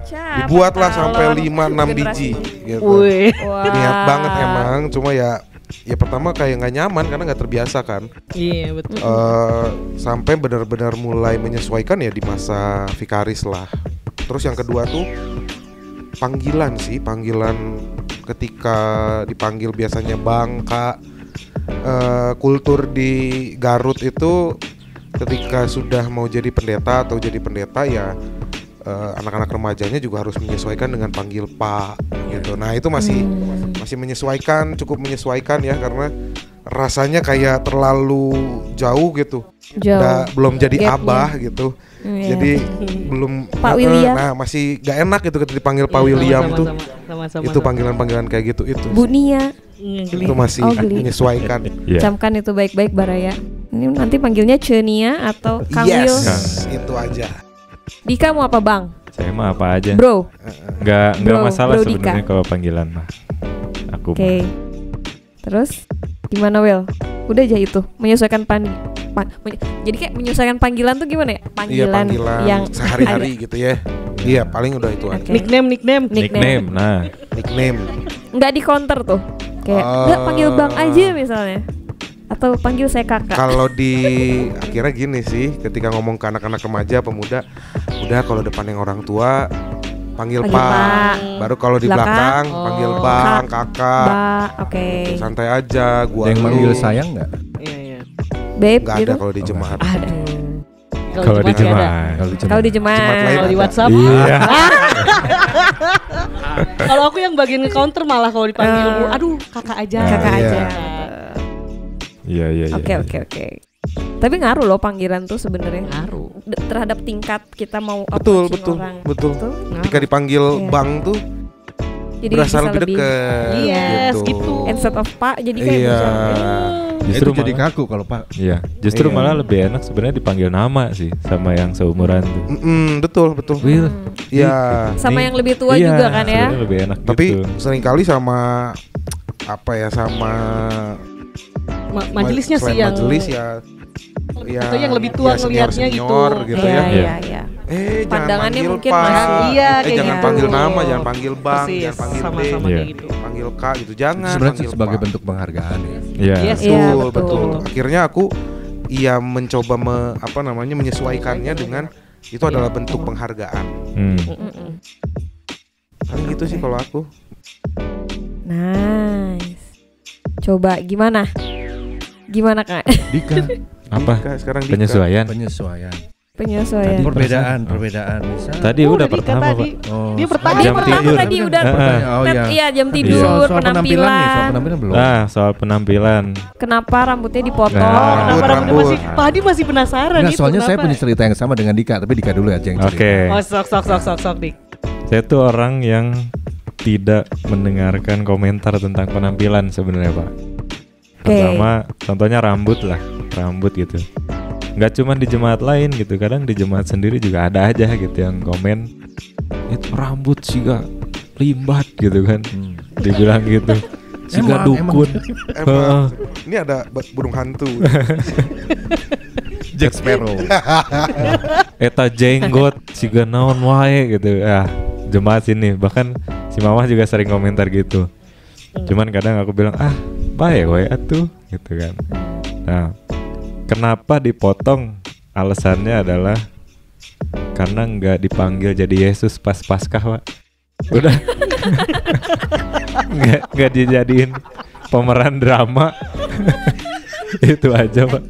Cah, Dibuat lah sampai pantalon 5-6 generasi. biji gitu. Wih. Wah. Niat banget emang, cuma ya pertama kayak nggak nyaman karena nggak terbiasa kan. Iya betul. Sampai benar-benar mulai menyesuaikan ya di masa vikaris lah. Terus yang kedua tuh panggilan ketika dipanggil biasanya Bang, Kak. Kultur di Garut itu ketika sudah mau jadi pendeta atau jadi pendeta ya anak-anak remajanya juga harus menyesuaikan dengan panggil Pak gitu. Nah itu masih menyesuaikan, cukup menyesuaikan ya karena rasanya kayak terlalu jauh gitu. Jauh. Belum jadi Gapnya. abah gitu. Iya. Jadi belum Pak William. Nah masih gak enak gitu ketika dipanggil Pak Iya, William tuh. sama-sama. Itu panggilan-panggilan kayak gitu itu. Bu Nia, Geli. Itu masih Oh, geli. menyesuaikan. Iya. camkan itu baik-baik Baraya. Ini nanti panggilnya Cenia atau Kang Will? Yes, itu aja. Dika mau apa Bang? Saya mah apa aja. Bro. Nggak Bro, masalah Bro sebenarnya Dika. kalau panggilan mah. Aku Oke. mah. Terus gimana Will? Udah aja itu menyesuaikan jadi kayak menyesuaikan panggilan tuh gimana ya? Iya, Panggilan, panggilan yang sehari-hari gitu ya. Iya, paling udah itu aja. Oke. Nickname. Nickname. Nah, Nickname. Nggak di counter tuh. Kayak nggak panggil Bang aja misalnya. Atau panggil saya kakak. Kalau di akhirnya gini sih, ketika ngomong ke anak-anak remaja, pemuda, udah kalau depan yang orang tua panggil Panggil Pak. Pak. Baru kalau di belakang Oh. panggil Bang, Kakak. Mbak, oke. Santai aja, gua Yang lu. manggil sayang nggak? Iya. Babe Nggak gitu. ada kalau di jemaat. Ada. kalau di Jemaat nggak ada. jemaat. Kalau di jemaat. Jemaat lain Kalau di ada. WhatsApp. Iya. Kalau aku yang bagian nge-counter malah kalau dipanggil, aduh kakak aja. Kakak Iya. aja. Iya. Oke. Tapi ngaruh loh panggilan tuh sebenarnya. Ngaruh. Terhadap tingkat kita mau Betul, approaching betul, orang. betul. Betul. Ketika dipanggil Iya. Bang tuh Jadi berasa bisa lebih deket. Yes, gitu. Instead of Pak jadi kayak Iya. bisa. Justru Itu jadi malah, kaku kalau Pak. iya. Justru Iya. malah lebih enak sebenarnya dipanggil nama sih sama yang seumuran tuh. Betul. Will. Iya. Sama Nih, yang lebih tua iya, juga kan ya. sebenarnya lebih enak Tapi gitu. seringkali sama apa ya, sama Majelisnya sih selain yang majelis ya. Atau yang lebih tua ngelihatnya senior gitu. ya. Iya. Jangan Pandangannya panggil mungkin Pak. masih- Iya, kayak Jangan gitu. panggil nama, jangan panggil Bang, Persis, jangan panggil D, sama-sama Iya. kayak gitu. panggil K gitu. Jangan Sebenarnya panggil sebagai Pak. bentuk penghargaan ya. Iya. Yes. Iya, Betul, betul. betul. Akhirnya aku mencoba menyesuaikannya dengan itu adalah bentuk penghargaan. Mm-mm. Paling gitu sih kalau aku. Nice. Coba gimana? Gimana Kak? Dika, Apa? Dika, sekarang Dika. Penyesuaian. penyesuaian. Penyesuaian. Perbedaan bisa. Tadi udah Dika pertama, tadi. Pak. Oh, Dia pertama. Dia Jam pertama tidur. tadi udah Oh iya. iya jam tidur, Soal penampilan. penampilan belum. Nah, soal penampilan. Kenapa rambutnya dipotong? Nah. Kenapa rambutnya Rambut. masih Pak Hadi masih penasaran Nggak, itu soalnya saya kenapa? punya cerita yang sama dengan Dika, tapi Dika dulu aja yang cerita. Oke. Oh, sok Dik. Saya tuh orang yang tidak mendengarkan komentar tentang penampilan sebenarnya, Pak. Oke. Pertama, contohnya rambut lah, rambut gitu. Nggak cuma di jemaat lain gitu, kadang di jemaat sendiri juga ada aja gitu yang komen itu rambut sih gak limbat gitu kan, dibilang gitu. Si gak dukun. Emang ini ada burung hantu. Jack Sparrow. Eta jenggot si gak naon wae gitu. Ya, jemaat sini bahkan si Mama juga sering komentar gitu. Cuman kadang aku bilang bae wae atuh gitu kan. Nah, kenapa dipotong? Alasannya adalah karena nggak dipanggil jadi Yesus pas Paskah, Pak. Udah nggak dijadiin pemeran drama. Itu aja, Pak.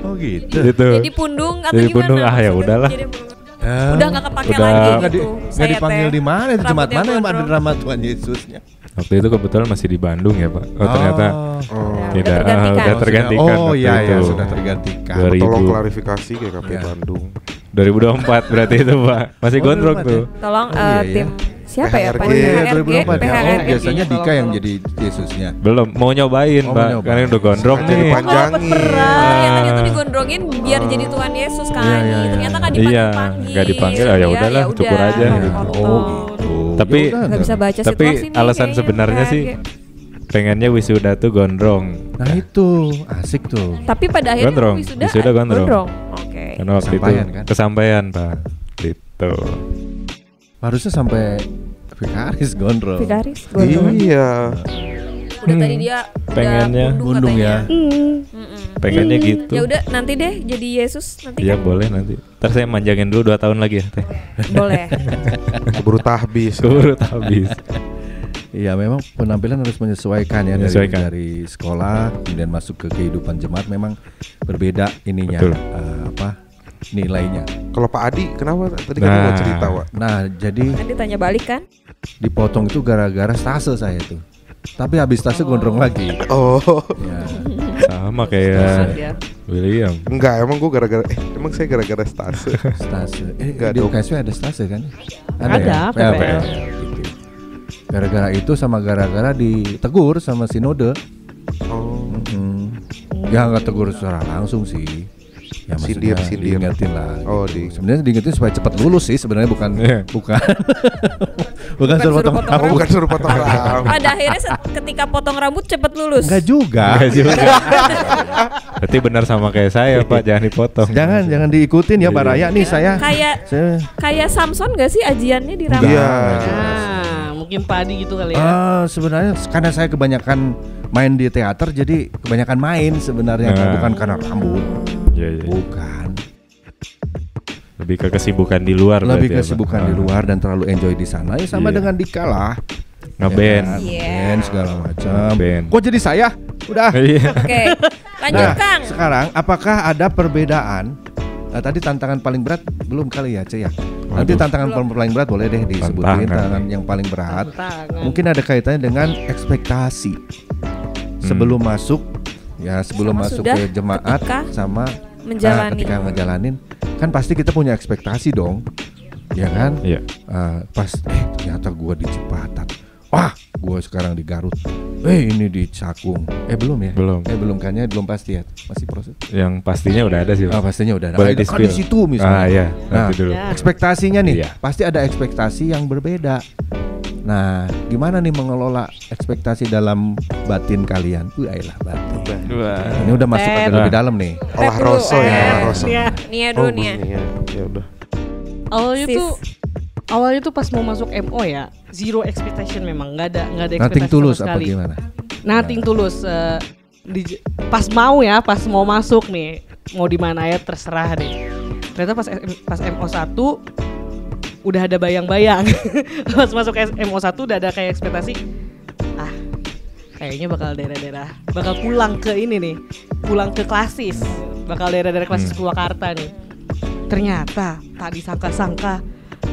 Oh gitu. Itu. Jadi pundung atau Jadi gimana? pundung, ya Maksudnya udahlah. jadi pundung. Ah, Udah nggak kepake Udah. lagi nggak gitu. nggak dipanggil di mana? Di jemaat Rambutnya mana yang ada gondrong. drama Tuhan Yesusnya? Waktu itu kebetulan masih di Bandung ya, Pak. Oh, ternyata Oh. Ya, tidak, tergantikan. udah tergantikan. Oh waktu iya itu. ya sudah tergantikan. 2000. Tolong klarifikasi ke KP Iya. Bandung. 2024 berarti itu, Pak. Masih Oh, gondrong 2024 tuh. Tolong Oh, iya, tim siapa ya Pak? PHRG. Oh iya, PHRG, 2024 ya. Oh, PHRG. biasanya Dika yang Tolong. jadi Yesusnya. Belum mau nyobain, Oh, Pak. mau nyobain. Karena udah gondrong Sengaja nih. dipanjangin. Ya tadi tuh digondrongin biar jadi Tuhan Yesus kan. Iya, iya, Ternyata nggak iya. dipanggil-panggil. Nggak dipanggil, ya udahlah, cukur aja gitu. potong. Oh gitu. Tapi- Ya udah, Nggak bisa baca Tapi situasi nih alasan kayaknya, sebenarnya sih PHRG. pengennya wisuda tuh gondrong. Nah itu asik tuh. Tapi pada akhirnya Gondrong. Wisuda gondrong. Oke. Karena waktu itu Kesampaian, kan? kesampaian, Pak. Gitu. Harusnya sampai Vikaris gondrong. Vikaris gondrong. Iya. Udah tadi dia Pengennya udah Bundung katanya. ya. Mm-mm. Pengennya gitu. Ya udah nanti deh jadi Yesus nanti Iya kan. boleh nanti. Ntar saya manjangin dulu 2 tahun lagi ya, Teh. Boleh. Keburu tahbis. Keburu habis. Iya memang penampilan harus menyesuaikan ya Menyesuaikan. dari sekolah kemudian masuk ke kehidupan jemaat memang berbeda ininya Betul. Nilainya. Kalau Pak Adi kenapa tadi kan Nah. mau cerita, Wak? Nah jadi Nanti tanya balik kan? dipotong itu gara-gara stase saya tuh. Tapi habis stase gondrong lagi. Oh, Ya. Sama kayak Ya. William. enggak, emang gua gara-gara emang saya gara-gara stase. Stase. Enggak Di dong. UKSW ada stase kan? Ada, ya? PPL. Gitu. Gara-gara itu sama gara-gara ditegur sama sinode. Oh. Mm-mm. Ya nggak tegur secara langsung sih. Ya maksudnya Sindir. diingetin lah. Oh, gitu. Sebenarnya diingetin supaya cepat lulus sih sebenarnya bukan Iya. bukan bukan suruh potong potong rambut. Bukan suruh potong rambut. Pada akhirnya ketika potong rambut cepet lulus. Enggak juga. Enggak juga. Berarti benar sama kayak saya Pak, jangan dipotong. Jangan diikutin ya Mbak Raya nih saya. Kayak Samson gak sih ajiannya di rambut? Iya. Nah, mungkin padi gitu kali ya. Sebenarnya karena saya kebanyakan main di teater jadi kebanyakan main sebenarnya bukan karena rambut. Iya. Bukan. Lebih ke kesibukan di luar. Lebih berarti ya, kesibukan Pak? di luar dan terlalu enjoy di sana. Ya sama Iya. dengan Dika lah. Ngeband. Ya kan? Iya. Band segala macam. Band. Kok jadi saya? Udah. Iya. Oke, lanjut Nah, Kang. sekarang apakah ada perbedaan? Tadi tantangan paling berat belum kali ya, Ce ya? Nanti Waduh. tantangan paling berat boleh deh disebutin Tantangan. tantangan yang paling berat. Tantangan. Mungkin ada kaitannya dengan ekspektasi sebelum masuk, ya sebelum Sama masuk sudah ke jemaat ketika sama menjalani. ketika ngejalanin, kan pasti kita punya ekspektasi dong, ya kan? Iya. Pas ternyata gua di Cipatat, wah gua sekarang di Garut, ini di Cakung, belum ya? Belum. Belum kan ya, belum pasti ya, masih proses. Yang pastinya udah ada sih. Pak. Pastinya udah ada. Boleh Kan di-spill. di situ misalnya. Iya, Nah, nanti dulu. Ya. ekspektasinya nih, Iya. pasti ada ekspektasi yang berbeda. Nah, gimana nih mengelola ekspektasi dalam batin kalian? Ayolah batin. Ini udah masuk agak lebih dalam nih. Olah dulu, rosso ya, olah rosso. Iya. Nia dulu nih ya. Ya udah. Awalnya tuh pas mau masuk MO ya, zero expectation memang, nggak ada Nothing ekspektasi tulus sama apa sekali. gimana? Nothing tulus. Pas mau masuk nih, mau di mana ya terserah deh. Ternyata pas MO 1 udah ada bayang-bayang. Pas masuk MO 1 udah ada kayak ekspektasi. Kayaknya bakal daerah-daerah, bakal pulang ke ini nih, pulang ke klasis, bakal daerah-daerah klasis Purwakarta nih. Ternyata tak disangka-sangka,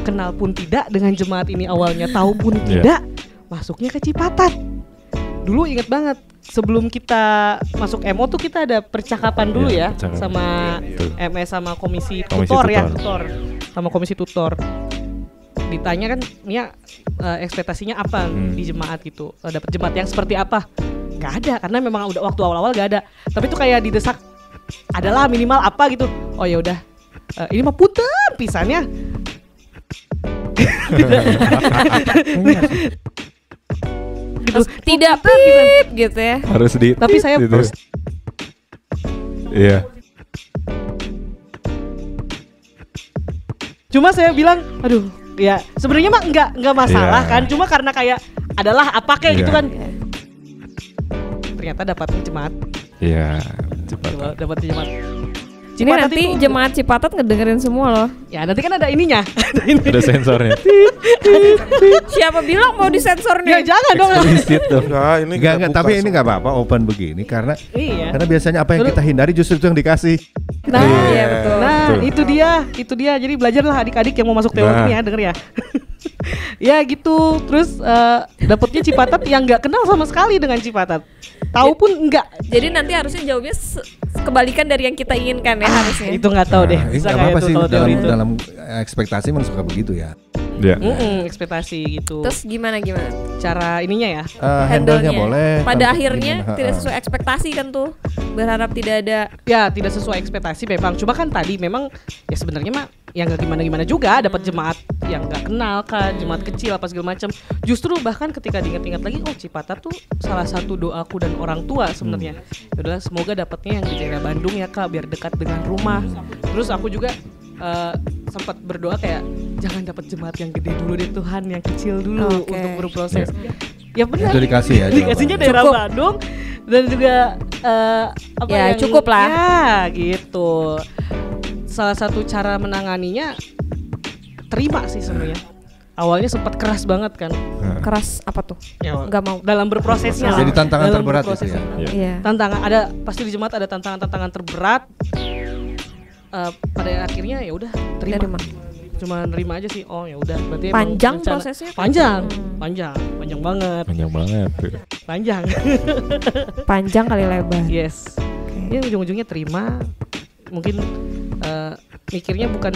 kenal pun tidak dengan jemaat ini awalnya, tahu pun tidak, masuknya ke Cipatat. Dulu inget banget, sebelum kita masuk MO tuh kita ada percakapan dulu Iya, ya, percakapan. sama Betul. MS sama komisi Komisi tutor ya, tutor. sama komisi tutor. Ditanya kan, Mia ekspektasinya apa di jemaat gitu, dapat jemaat yang seperti apa? Gak ada, karena memang udah waktu awal-awal gak ada. Tapi tuh kayak didesak, adalah minimal apa gitu. Oh ya udah, ini mah punten pisannya. Gitu. Tidak Punten pisan. pip gitu ya. Harus di. Tapi saya gitu. Iya. Cuma saya bilang, aduh, ya sebenarnya mah nggak masalah Iya. kan. Cuma karena kayak adalah apa kayak gitu Iya. kan. Ternyata dapatnya jemaat. Iya. Cepat. Dapat jemaat. Ini Cipatat nanti itu- jemaat Cipatat ngedengerin semua loh. Ya nanti kan ada ininya. Ada sensornya. Siapa bilang mau disensor Ya nih? jangan dong. Eksplisit dong. Enggak, ini Enggak, kita tapi buka ini nggak apa-apa open begini karena Iya. biasanya apa yang kita hindari justru itu yang dikasih. Nah, Iya, betul. Nah, Betul. itu dia. Jadi belajarlah adik-adik yang mau masuk teologi Nah. ya, denger ya. Ya gitu. Terus dapetnya Cipatat yang nggak kenal sama sekali dengan Cipatat. Tahu pun enggak. Jadi nanti harusnya jawabnya kebalikan dari yang kita inginkan ya harusnya. Itu nggak tahu deh. Nah, ini Bisa nggak nggak apa-apa itu sih kalau teori itu. dalam ekspektasi memang suka begitu ya. Iya. Ekspektasi gitu. Terus gimana? Cara ininya ya. Handle-nya boleh. Pada tentu akhirnya gimana, tidak sesuai ekspektasi kan tuh. Berharap tidak ada. Ya tidak sesuai ekspektasi memang. Cuma kan tadi memang ya sebenarnya mah yang nggak gimana-gimana juga dapat jemaat yang nggak kenal kan, jemaat kecil apa segala macam. Justru bahkan ketika diingat-ingat lagi, oh Cipatat tuh salah satu doaku dan orang tua sebenarnya. Yaudahlah semoga dapatnya yang di daerah Bandung ya Kak, biar dekat dengan rumah. Terus aku juga sempat berdoa kayak jangan dapat jemaat yang gede dulu deh Tuhan, yang kecil dulu Oke. untuk berproses. Ya benar. Itu dikasih ya Dikasihnya jawabannya. daerah Cukup. Bandung dan juga apa Ya, yang cukup lah. Ya gitu. Salah satu cara menanganinya terima sih sebenarnya. Awalnya sempat keras banget kan. Keras apa tuh? Ya, Nggak mau. dalam berprosesnya. Jadi tantangan Dalam terberat itu berprosesnya. ya. Iya. Tantangan ada, pasti di jemaat ada tantangan-tantangan terberat. Pada akhirnya ya udah terima. Cuma nerima aja sih. Oh ya udah berarti emang Panjang rencana- prosesnya? Panjang. Hmm. Panjang banget. Panjang banget. Panjang. Panjang kali lebar. Yes. Ya ujung-ujungnya terima. Mungkin mikirnya bukan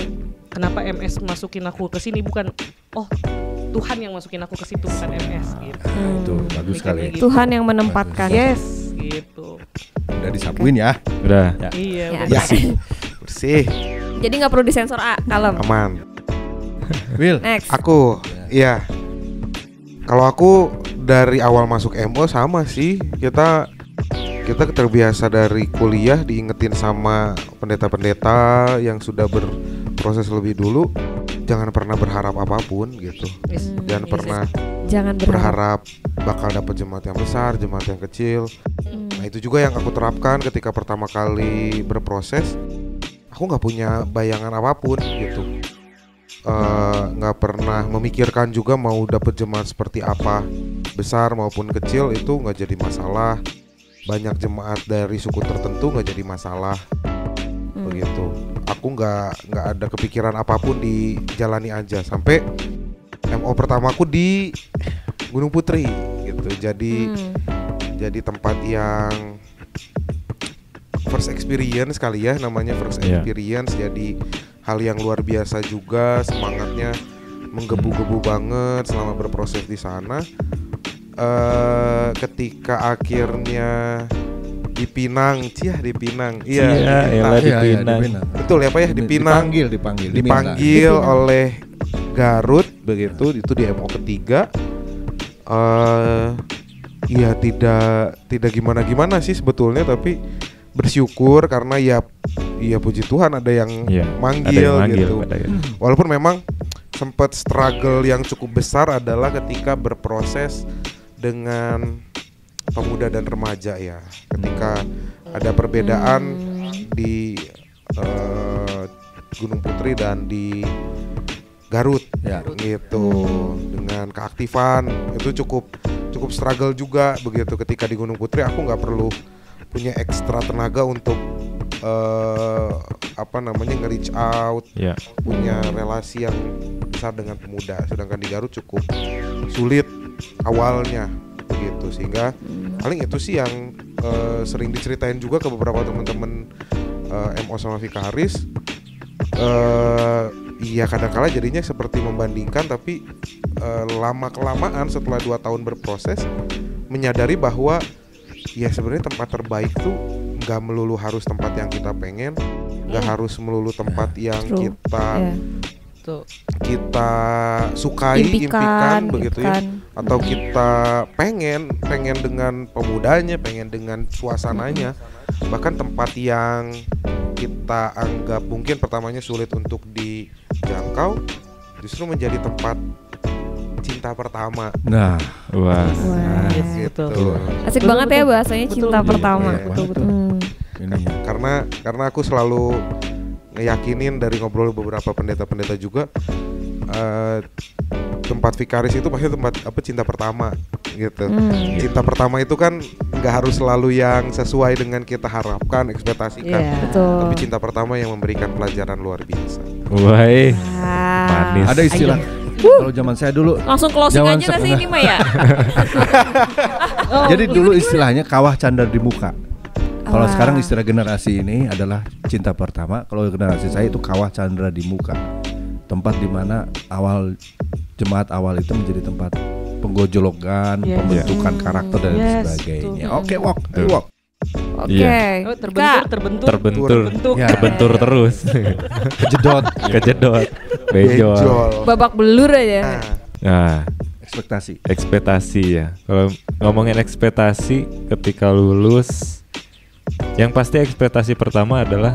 kenapa MS masukin aku ke sini, bukan oh Tuhan yang masukin aku ke situ bukan MS gitu. Itu bagus sekali. Gitu. Tuhan yang menempatkan. Yes, gitu. Udah disapuin ya. Udah. Iya, Ya. udah Ya, bersih. bersih, Jadi nggak perlu disensor kalem. aman. Will. Next. Aku, iya. Kalau aku dari awal masuk MO sama sih, kita terbiasa dari kuliah diingetin sama pendeta-pendeta yang sudah berproses lebih dulu, jangan pernah berharap apapun gitu. Yes. Jangan pernah Jangan berharap bakal dapat jemaat yang besar, jemaat yang kecil. Nah itu juga yang aku terapkan ketika pertama kali berproses. Aku nggak punya bayangan apapun gitu, nggak pernah memikirkan juga mau dapat jemaat seperti apa, besar maupun kecil itu nggak jadi masalah. Banyak jemaat dari suku tertentu nggak jadi masalah, begitu. Aku nggak ada kepikiran apapun, dijalani aja sampai MO pertamaku di Gunung Putri gitu. Jadi tempat yang first experience kali ya, namanya first Iya. experience. Jadi hal yang luar biasa juga, semangatnya menggebu-gebu banget selama berproses di sana. Ketika akhirnya di Pinang, di Pinang. Iya, elah di Pinang. Betul ya Pak ya, di Pinang. Dipanggil. Dipanggil oleh Garut begitu, itu di MO ketiga. Ya tidak gimana sih sebetulnya, tapi bersyukur karena ya puji Tuhan ada yang Iya, manggil, ada yang gitu. ada yang- Walaupun memang sempat struggle yang cukup besar adalah ketika berproses dengan pemuda dan remaja ya. Ketika ada perbedaan di Gunung Putri dan di Garut Ya. gitu, dengan keaktifan itu cukup struggle juga begitu. Ketika di Gunung Putri aku nggak perlu punya ekstra tenaga untuk nge-reach out, Ya. punya relasi yang besar dengan pemuda. Sedangkan di Garut cukup sulit awalnya begitu, sehingga paling itu sih yang sering diceritain juga ke beberapa teman-teman MO sama Vikaris. Iya kadang-kala jadinya seperti membandingkan, tapi lama-kelamaan setelah 2 tahun berproses menyadari bahwa ya sebenarnya tempat terbaik tuh nggak melulu harus tempat yang kita pengen, nggak harus melulu tempat yang True. kita Iya. Tuh. kita sukai, impikan begitu ya, atau kita pengen dengan pemudanya, pengen dengan suasananya. Bahkan tempat yang kita anggap mungkin pertamanya sulit untuk dijangkau justru menjadi tempat cinta pertama Nah, Wah. Wah. Yes, gitu. betul. Asik Betul, banget betul. ya bahasanya Betul, cinta betul. pertama. Iya, Betul. ininya. Karena aku selalu ngeyakinin dari ngobrol beberapa pendeta-pendeta juga, tempat Vikaris itu pasti tempat cinta pertama gitu. Cinta pertama itu kan nggak harus selalu yang sesuai dengan kita harapkan, ekspektasikan. Iya. Betul. Tapi cinta pertama yang memberikan pelajaran luar biasa. Wah. Ah. Manis. Ada istilah. Kalau zaman saya dulu, Langsung closing Jangan aja nggak sih setengah. ini mah ya? jadi dulu istilahnya kawah candar di muka. Kalau Wah. sekarang istilah generasi ini adalah cinta pertama. Kalau generasi saya itu kawah candra di muka. Tempat di mana jemaat awal itu menjadi tempat penggojolokan, Yes. pembentukan karakter dan Yes, sebagainya. betul. Oke, walk. Oke. Iya. Oh, Kak. Terbentur. Ya. Terbentur terus. Kejedot. Kejedot. Bejol. Babak belur aja. Nah, Nah, Ekspektasi. ekspektasi ya. Kalau ngomongin ekspektasi ketika lulus, yang pasti ekspektasi pertama adalah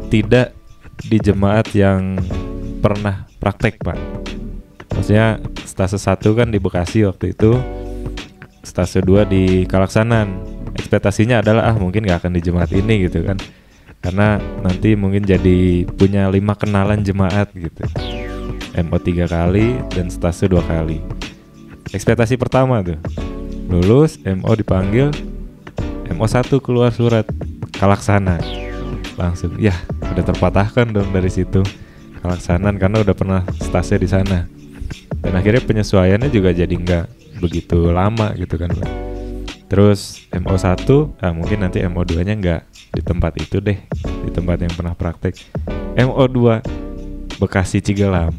tidak di jemaat yang pernah praktek, Pak. Maksudnya stase 1 kan di Bekasi waktu itu, stase 2 di Kalaksanan. Ekspektasinya adalah mungkin gak akan di jemaat ini gitu kan, karena nanti mungkin jadi punya 5 kenalan jemaat gitu. MO 3 kali dan stase 2 kali. Ekspektasi pertama tuh lulus, MO dipanggil, MO 1 keluar surat Kalaksanan. Langsung ya udah terpatahkan dong dari situ Kalaksanan, karena udah pernah stase di sana. Dan akhirnya penyesuaiannya juga jadi nggak begitu lama gitu kan, Pak. Terus MO 1 mungkin nanti MO 2 nya nggak di tempat itu deh, di tempat yang pernah praktek. MO 2 Bekasi Cigelam,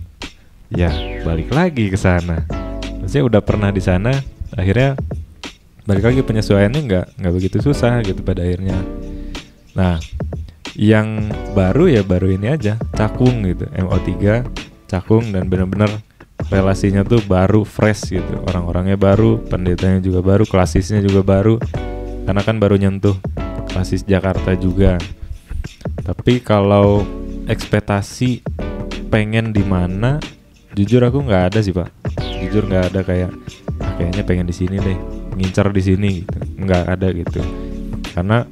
ya balik lagi ke sana. Maksudnya udah pernah di sana, akhirnya balik lagi penyesuaiannya nggak begitu susah gitu pada akhirnya. Nah, yang baru ya baru ini aja, cakung gitu, MO3 cakung, dan benar-benar relasinya tuh baru, fresh gitu, orang-orangnya baru, pendetanya juga baru, klasisnya juga baru, karena kan baru nyentuh klasis Jakarta juga. Tapi kalau ekspektasi pengen di mana, jujur aku nggak ada sih Pak, jujur nggak ada kayak kayaknya pengen di sini deh, ngincar di sini gitu, nggak ada gitu, karena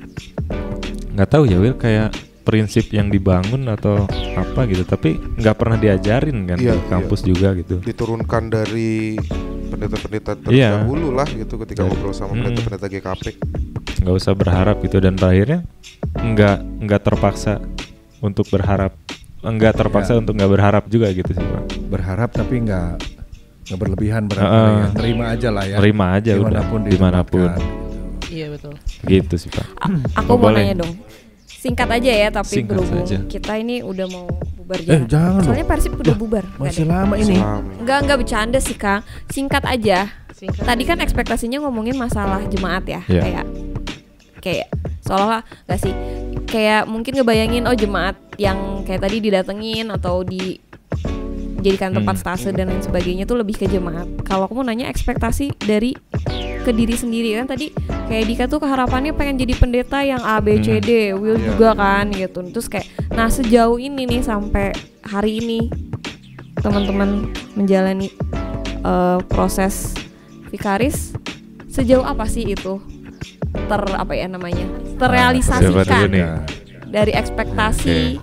nggak tahu ya Will, kayak prinsip yang dibangun atau apa gitu, tapi nggak pernah diajarin kan di kampus juga gitu, diturunkan dari pendeta-pendeta terdahulu lah gitu ketika ngobrol sama pendeta-pendeta GKP. Nggak usah berharap gitu, dan akhirnya nggak terpaksa untuk berharap, nggak terpaksa untuk nggak berharap juga gitu sih Pak. Berharap tapi nggak berlebihan, berharap terima aja lah ya, terima aja dimanapun. Iya betul. Gitu sih Pak. Aku mau nanya dong, singkat aja ya, tapi Singkat berhubung saja. kita ini udah mau bubar jalan. Jangan Soalnya Persib udah bubar. Masih lama ini. Enggak bercanda sih Kang. Singkat aja. Singkat Tadi kan aja. ekspektasinya ngomongin masalah jemaat ya. Iya. Kayak seolah-olah gak sih, kayak mungkin ngebayangin oh jemaat yang kayak tadi didatengin atau dijadikan tempat stase dan lain sebagainya tuh lebih ke jemaat. Kalau aku mau nanya ekspektasi dari ke diri sendiri, kan tadi kayak Dika tuh keharapannya pengen jadi pendeta yang A B C D, Will juga kan gitu. Terus kayak nah sejauh ini nih sampai hari ini teman-teman menjalani proses vikaris, sejauh apa sih itu terrealisasikan Siapa dulu nih? dari ekspektasi,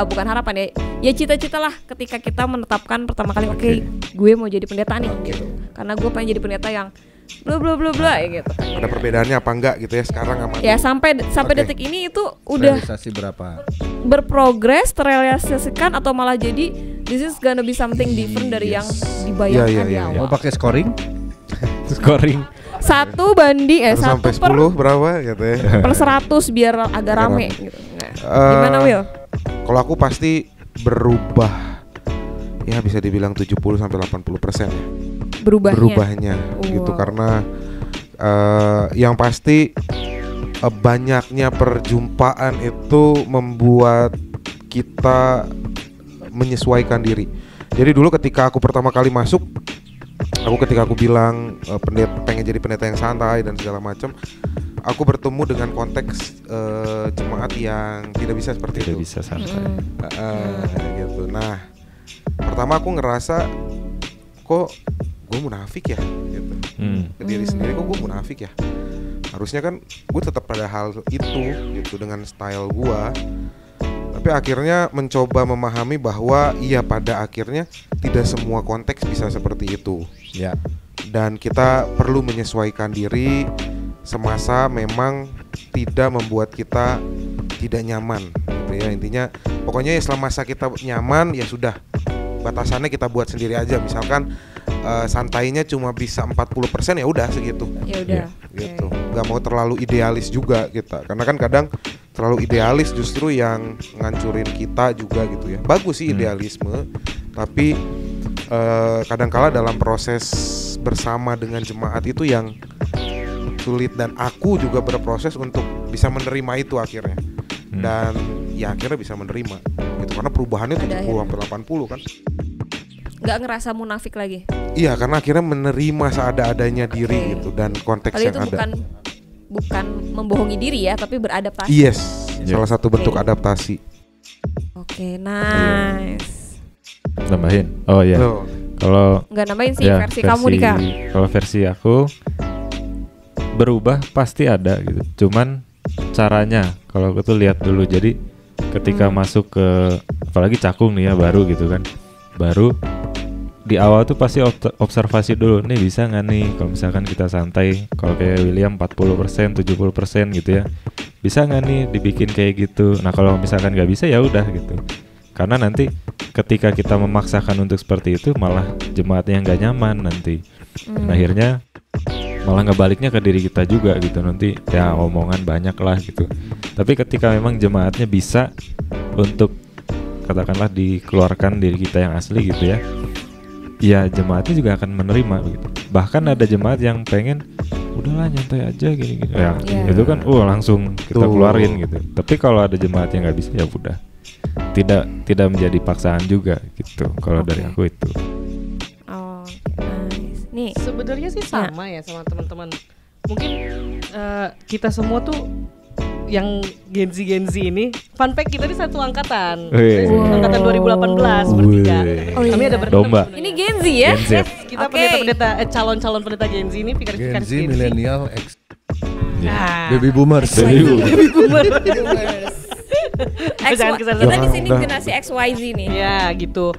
bukan harapan ya cita-cita lah ketika kita menetapkan pertama kali oke, gue mau jadi pendeta nih gitu, karena gue pengen jadi pendeta yang bla bla bla bla gitu. Ada perbedaannya apa enggak gitu ya sekarang sama Ya sampai detik ini itu udah Realisasi berapa? berprogres, terrealisasikan atau malah jadi this is gonna be something different dari yang dibayangkan di Mau awal. pakai scoring? Scoring 1 banding 1 sampai 10 berapa gitu ya. per 100 biar agak rame gitu. Nah, gimana Will? Kalau aku pasti berubah, ya bisa dibilang 70 sampai 80% ya. Berubahnya gitu, karena yang pasti banyaknya perjumpaan itu membuat kita menyesuaikan diri. Jadi dulu ketika aku pertama kali masuk, ketika aku bilang pengen jadi pendeta yang santai dan segala macam, aku bertemu dengan konteks jemaat yang tidak bisa seperti tidak itu. bisa santai. Gitu. Nah, pertama aku ngerasa kok gue munafik ya gitu. Ke diri sendiri kok gue munafik ya. Harusnya kan gue tetap pada hal itu gitu dengan style gue. Tapi akhirnya mencoba memahami bahwa iya pada akhirnya tidak semua konteks bisa seperti itu. Ya. Dan kita perlu menyesuaikan diri semasa memang tidak membuat kita tidak nyaman gitu ya. Intinya pokoknya ya selama masa kita nyaman ya sudah, batasannya kita buat sendiri aja. Misalkan santainya cuma bisa 40% ya udah segitu. Ya udah. Gitu. Gak mau terlalu idealis juga kita. Karena kan kadang terlalu idealis justru yang ngancurin kita juga gitu ya. Bagus sih idealisme, tapi kadangkala dalam proses bersama dengan jemaat itu yang sulit, dan aku juga berproses untuk bisa menerima itu akhirnya. Dan ya akhirnya bisa menerima gitu, karena perubahannya 70-80 kan. Nggak ngerasa munafik lagi. Iya, karena akhirnya menerima seadanya diri gitu, dan konteks Kali yang itu ada. bukan membohongi diri ya, tapi beradaptasi. Yes, salah satu bentuk Oke. adaptasi. Oke, nice. Tambahin. Oh iya. Tuh. Kalau Nggak nambahin sih versi kamu Dika. Kalau versi aku berubah pasti ada gitu. Cuman caranya kalau aku tuh lihat dulu. Jadi ketika masuk ke apalagi cakung nih ya baru gitu kan. Baru di awal tuh pasti observasi dulu, nih bisa nggak nih kalau misalkan kita santai, kalau kayak William 40%, 70% gitu ya, bisa nggak nih dibikin kayak gitu. Nah kalau misalkan nggak bisa ya udah gitu, karena nanti ketika kita memaksakan untuk seperti itu malah jemaatnya nggak nyaman nanti. Dan akhirnya malah ngebaliknya ke diri kita juga gitu, nanti ya omongan banyak lah gitu. Tapi ketika memang jemaatnya bisa untuk katakanlah dikeluarkan diri kita yang asli gitu ya, ya jemaatnya juga akan menerima gitu. Bahkan ada jemaat yang pengen udahlah nyantai aja gini-gini. Ya, Iya. itu kan langsung kita Tuh. keluarin gitu. Tapi kalau ada jemaat yang nggak bisa ya udah. Tidak menjadi paksaan juga gitu. Kalau dari Oke. aku itu. Oh, nice. Nih, Sebenarnya sih sama ya sama teman-teman. Mungkin kita semua tuh yang Gen Z ini, fun fact kita ini satu angkatan. Wih. Angkatan 2018 bertiga. Wih. Oh, Kami iya. ada bertiga. Domba. ini Gen Z ya? Gen Z. Kita Oke. pendeta-pendeta calon-calon pendeta Gen Z ini Gen Vikaris Z, milenial, Ya. Nah, baby boomers. baby boomer. X, Jangan kesana. kita di sini Udah. generasi XYZ nih. Ya gitu.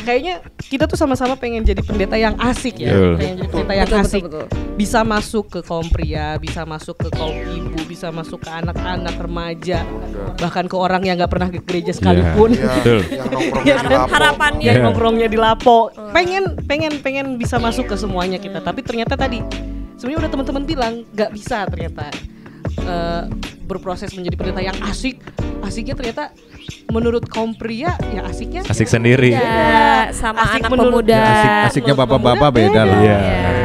Kayaknya kita tuh sama-sama pengen jadi pendeta yang asik ya. Betul. Pengen jadi pendeta yang Betul, asik. betul. Bisa masuk ke kaum pria, bisa masuk ke kaum ibu, bisa masuk ke anak-anak remaja, bahkan ke orang yang nggak pernah ke gereja sekalipun. Iya, Betul. yang nongkrongnya Ya, di lapo. harapannya. Yang Iya. nongkrongnya di lapo. Pengen bisa masuk ke semuanya kita. Tapi ternyata tadi sebenarnya udah teman-teman bilang nggak bisa ternyata berproses menjadi pendeta yang asik. Asiknya ternyata menurut kaum pria ya asiknya Asik sendiri. Ya, sama Asik anak menurut- pemuda. Asiknya Menurut bapak-bapak pemuda beda lah. Iya.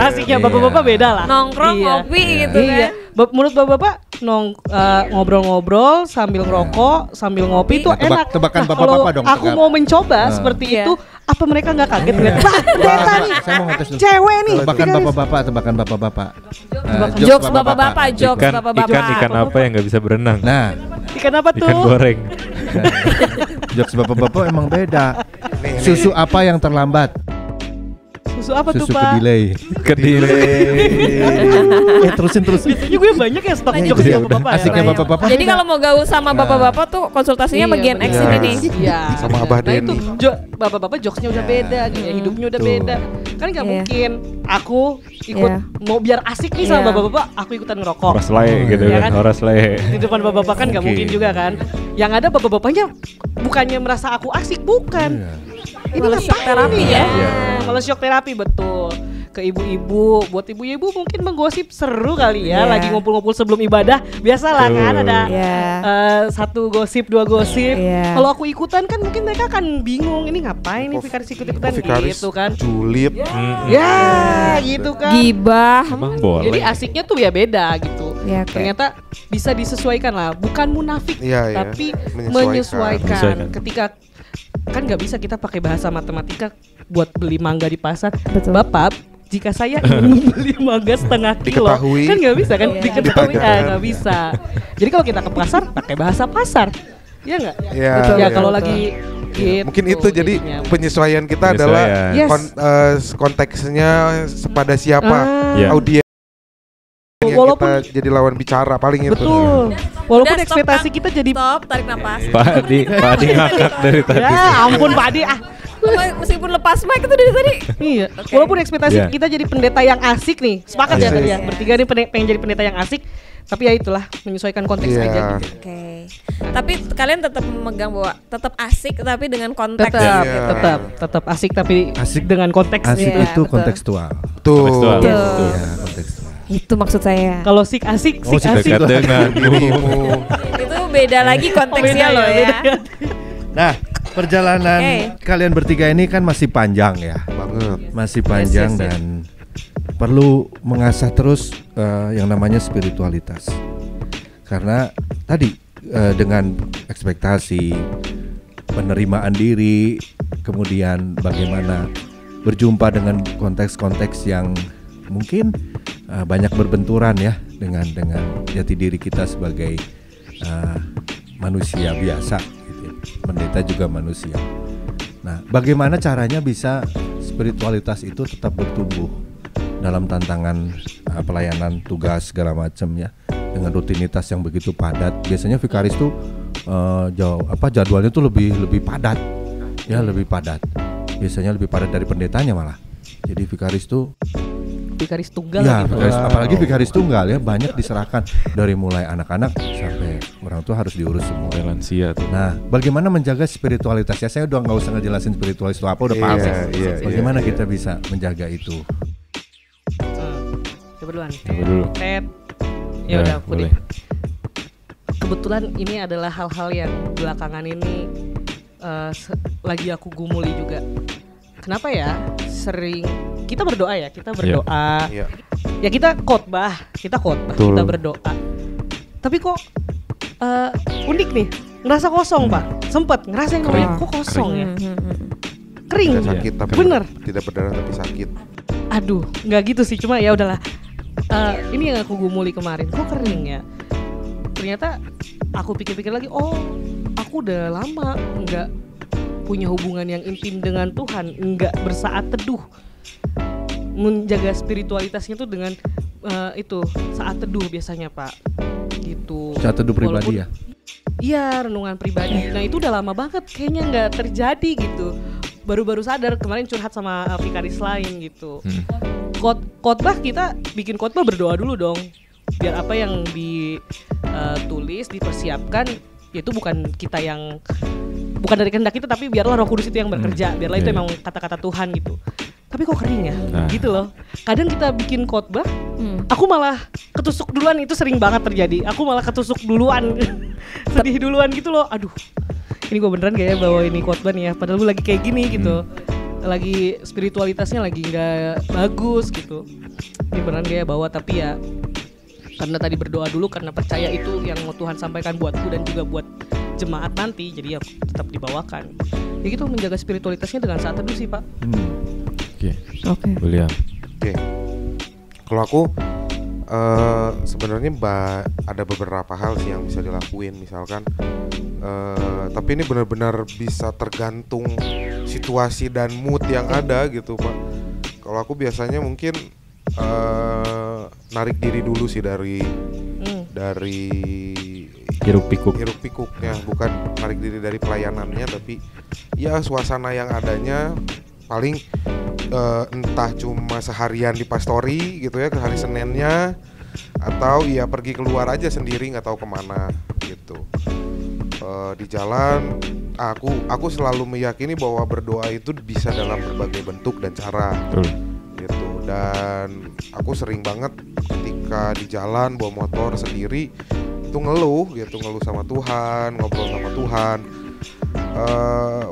Asiknya bapak-bapak beda lah. Nongkrong, Iya. ngopi gitu Iya. kan. Menurut bapak-bapak ngobrol-ngobrol sambil ngerokok, sambil ngopi itu Nah, tebak- enak. tebakan Nah, bapak-bapak kalau dong, aku tegak. mau mencoba Nah. seperti Iya. itu, apa mereka nggak kaget ngeliat? Lah, pendeta nih, Saya mau ngetes dulu. cewek nih. Tebakan Vikaris. bapak-bapak, tebakan bapak-bapak. Jokes bapak-bapak, jokes Ikan bapak-bapak. ikan apa yang nggak bisa berenang? Nah, Ikan apa tuh? Ikan goreng. jokes bapak-bapak emang beda. Susu apa yang terlambat? Susu apa tuh Susu Pak? kedelai. Kediri. Terusin. Biasanya gue banyak ya stok jokes Iya, bapak-bapak ya. asiknya bapak-bapak. Jadi kalau mau gaul sama bapak-bapak tuh konsultasinya sama Gen X bener. ini nih. Iya. Sama Abah Nah itu Denny. bapak-bapak jokesnya udah beda, gaya hidupnya udah Tuh. beda. Kan nggak Iya. mungkin aku ikut Iya. mau biar asik nih sama Iya. bapak-bapak, aku ikutan ngerokok. Horas lae gitu Iya kan. kan? Horas lae. Di depan bapak-bapak kan nggak Oke. mungkin juga kan. Yang ada bapak-bapaknya bukannya merasa aku asik, bukan. Iya. Ini Malah shock terapi ya. Malah shock terapi betul. Ke ibu-ibu, buat ibu-ibu mungkin menggosip seru kali ya, Iya. lagi ngumpul-ngumpul sebelum ibadah. Biasalah kan ada Iya. satu gosip, dua gosip. Iya. Kalau aku ikutan kan mungkin mereka akan bingung, ini ngapain nih Vikaris ikut-ikutan Vikaris gitu kan. julid. Ya, gitu kan. Gibah. Emang boleh. Jadi asiknya tuh ya beda gitu. Ya, oke. Ternyata bisa disesuaikan lah, bukan munafik, Iya, iya. tapi Menyesuaikan. Menyesuaikan. Ketika kan nggak bisa kita pakai bahasa matematika buat beli mangga di pasar. Betul. Bapak, jika saya ingin beli mangga setengah kilo, Diketahui. kan nggak bisa kan? Iya. Diketahui Ditanyakan. nggak bisa. Jadi kalau kita ke pasar pakai bahasa pasar, ya nggak? Iya, Ya iya. kalau betul. lagi gitu, Mungkin itu jadi jadinya. penyesuaian kita adalah Penyesuaian. Yes. konteksnya kepada siapa Iya. audiens yang Walaupun- kita jadi lawan bicara paling itu. Betul. Walaupun Udah, stop, ekspektasi Kang. kita jadi Stop, tarik nafas. Pak Adi ngakak dari tadi. ya ampun Pak Adi ah. Meskipun lepas mic itu dari tadi. Iya. Walaupun ekspektasi Iya. kita jadi pendeta yang asik nih, sepakat ya Asik. tadi ya. Bertiga nih pengen jadi pendeta yang asik, tapi ya itulah menyesuaikan konteks Iya. aja gitu. Oke. Tapi kalian tetap memegang bahwa tetap asik tapi dengan konteks. Tetap, Iya. tetap asik tapi Asik. dengan konteks. Asik Iya, itu betul. kontekstual. Tuh. Kontekstual. Betul. Ya, kontekstual. Itu maksud saya. Kalau sik asik, Oh, sik sik asik. Dekat dengan Dirimu. Itu beda lagi konteksnya Oh, beda loh ya, ya. beda. Nah, perjalanan kalian bertiga ini kan masih panjang ya. Banget. Masih panjang Yes, yes, yes. dan perlu mengasah terus yang namanya spiritualitas. Karena tadi dengan ekspektasi, penerimaan diri, kemudian bagaimana berjumpa dengan konteks-konteks yang mungkin banyak berbenturan ya dengan jati diri kita sebagai manusia biasa gitu ya. Pendeta juga manusia. Nah, bagaimana caranya bisa spiritualitas itu tetap bertumbuh dalam tantangan pelayanan, tugas segala macam ya, dengan rutinitas yang begitu padat. Biasanya vikaris tuh jadwalnya tuh lebih padat. Ya, lebih padat. Biasanya lebih padat dari pendetanya malah. Jadi vikaris tuh Vikaris tunggal ya, gitu. vikaris, apalagi vikaris tunggal ya, banyak diserahkan dari mulai anak-anak sampai orang tua harus diurus semua. Lansia tuh. Nah, bagaimana menjaga spiritualitas ya? Saya udah nggak usah ngejelasin spiritualitas itu apa, udah paham. Iya, iya, Bagaimana iya, kita bisa menjaga itu? Coba duluan. Coba dulu. Ted. Ya udah, boleh. Putih. Kebetulan ini adalah hal-hal yang belakangan ini lagi aku gumuli juga. Kenapa ya? Sering kita berdoa ya, kita berdoa. Iya. Ya kita khotbah, Betul. kita berdoa. Tapi kok unik nih, ngerasa kosong Pak. Sempet ngerasain Kering. kok kosong ya. Tidak Kering. sakit tapi Bener. tidak berdarah tapi sakit. Aduh, nggak gitu sih, cuma ya udahlah. Ini yang aku gumuli kemarin, kok kering ya. Ternyata aku pikir-pikir lagi, oh aku udah lama nggak punya hubungan yang intim dengan Tuhan, nggak bersaat teduh, menjaga spiritualitasnya tuh dengan itu saat teduh biasanya Pak, gitu. Saat teduh pribadi ya? Iya, renungan pribadi. Nah itu udah lama banget kayaknya nggak terjadi gitu. Baru-baru sadar kemarin curhat sama vikaris lain gitu. Khotbah kita bikin khotbah berdoa dulu dong. Biar apa yang ditulis, dipersiapkan itu bukan dari kehendak kita, tapi biarlah Roh Kudus itu yang bekerja. Biarlah itu Iya. emang kata-kata Tuhan gitu. Tapi kok kering ya? Nah. Gitu loh. Kadang kita bikin khotbah, aku malah ketusuk duluan, itu sering banget terjadi. Aku malah ketusuk duluan. Sedih duluan gitu loh. Aduh. Ini gue beneran gak ya bawa ini khotbah nih ya, padahal gue lagi kayak gini gitu. Lagi spiritualitasnya lagi gak bagus gitu. Ini beneran gak ya bawa, tapi ya karena tadi berdoa dulu, karena percaya itu yang mau Tuhan sampaikan buatku dan juga buat jemaat nanti, jadi ya tetap dibawakan. Ya gitu, menjaga spiritualitasnya dengan saat teduh sih Pak. Oke. William. Oke. Kalau aku sebenarnya ada beberapa hal sih yang bisa dilakuin, misalkan tapi ini benar-benar bisa tergantung situasi dan mood yang ada gitu Pak. Kalau aku biasanya mungkin narik diri dulu sih dari Hiruk pikuknya, bukan narik diri dari pelayanannya, tapi ya suasana yang adanya. Paling entah cuma seharian di pastori gitu ya, ke hari Seninnya, atau ya pergi keluar aja sendiri nggak tahu kemana gitu. Di jalan aku selalu meyakini bahwa berdoa itu bisa dalam berbagai bentuk dan cara. Betul. Gitu. Dan aku sering banget ketika di jalan bawa motor sendiri itu ngeluh sama Tuhan, ngobrol sama Tuhan.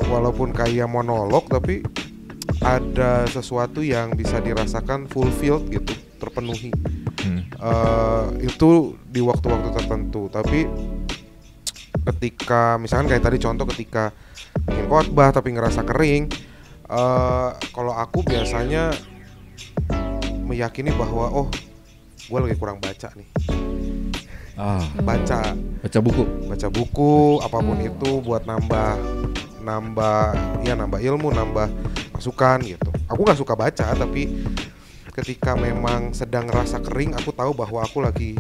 Walaupun kayak monolog, tapi ada sesuatu yang bisa dirasakan fulfilled gitu, terpenuhi. Itu di waktu-waktu tertentu. Tapi ketika misalkan kayak tadi contoh ketika bikin khotbah tapi ngerasa kering, kalau aku biasanya meyakini bahwa gue lagi kurang baca nih. Baca buku apapun itu buat nambah ilmu, nambah masukan gitu. Aku nggak suka baca, tapi ketika memang sedang ngerasa kering, aku tahu bahwa aku lagi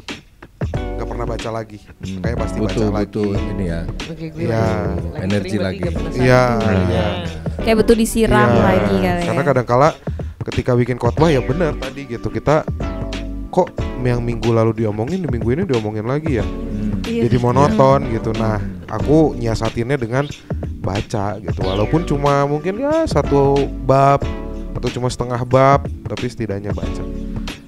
nggak pernah baca lagi. Kayak pasti baca lagi. Ini ya. Iya. Energi lagi. Iya. Kayak betul disiram Iya. lagi kali ya. Karena kadang-kala ketika bikin khotbah ya benar tadi gitu, kita kok yang minggu lalu diomongin, di minggu ini diomongin lagi ya. Iya. Jadi monoton gitu. Nah, aku nyiasatinnya dengan baca gitu. Walaupun cuma mungkin ya 1 bab atau cuma setengah bab, tapi setidaknya baca.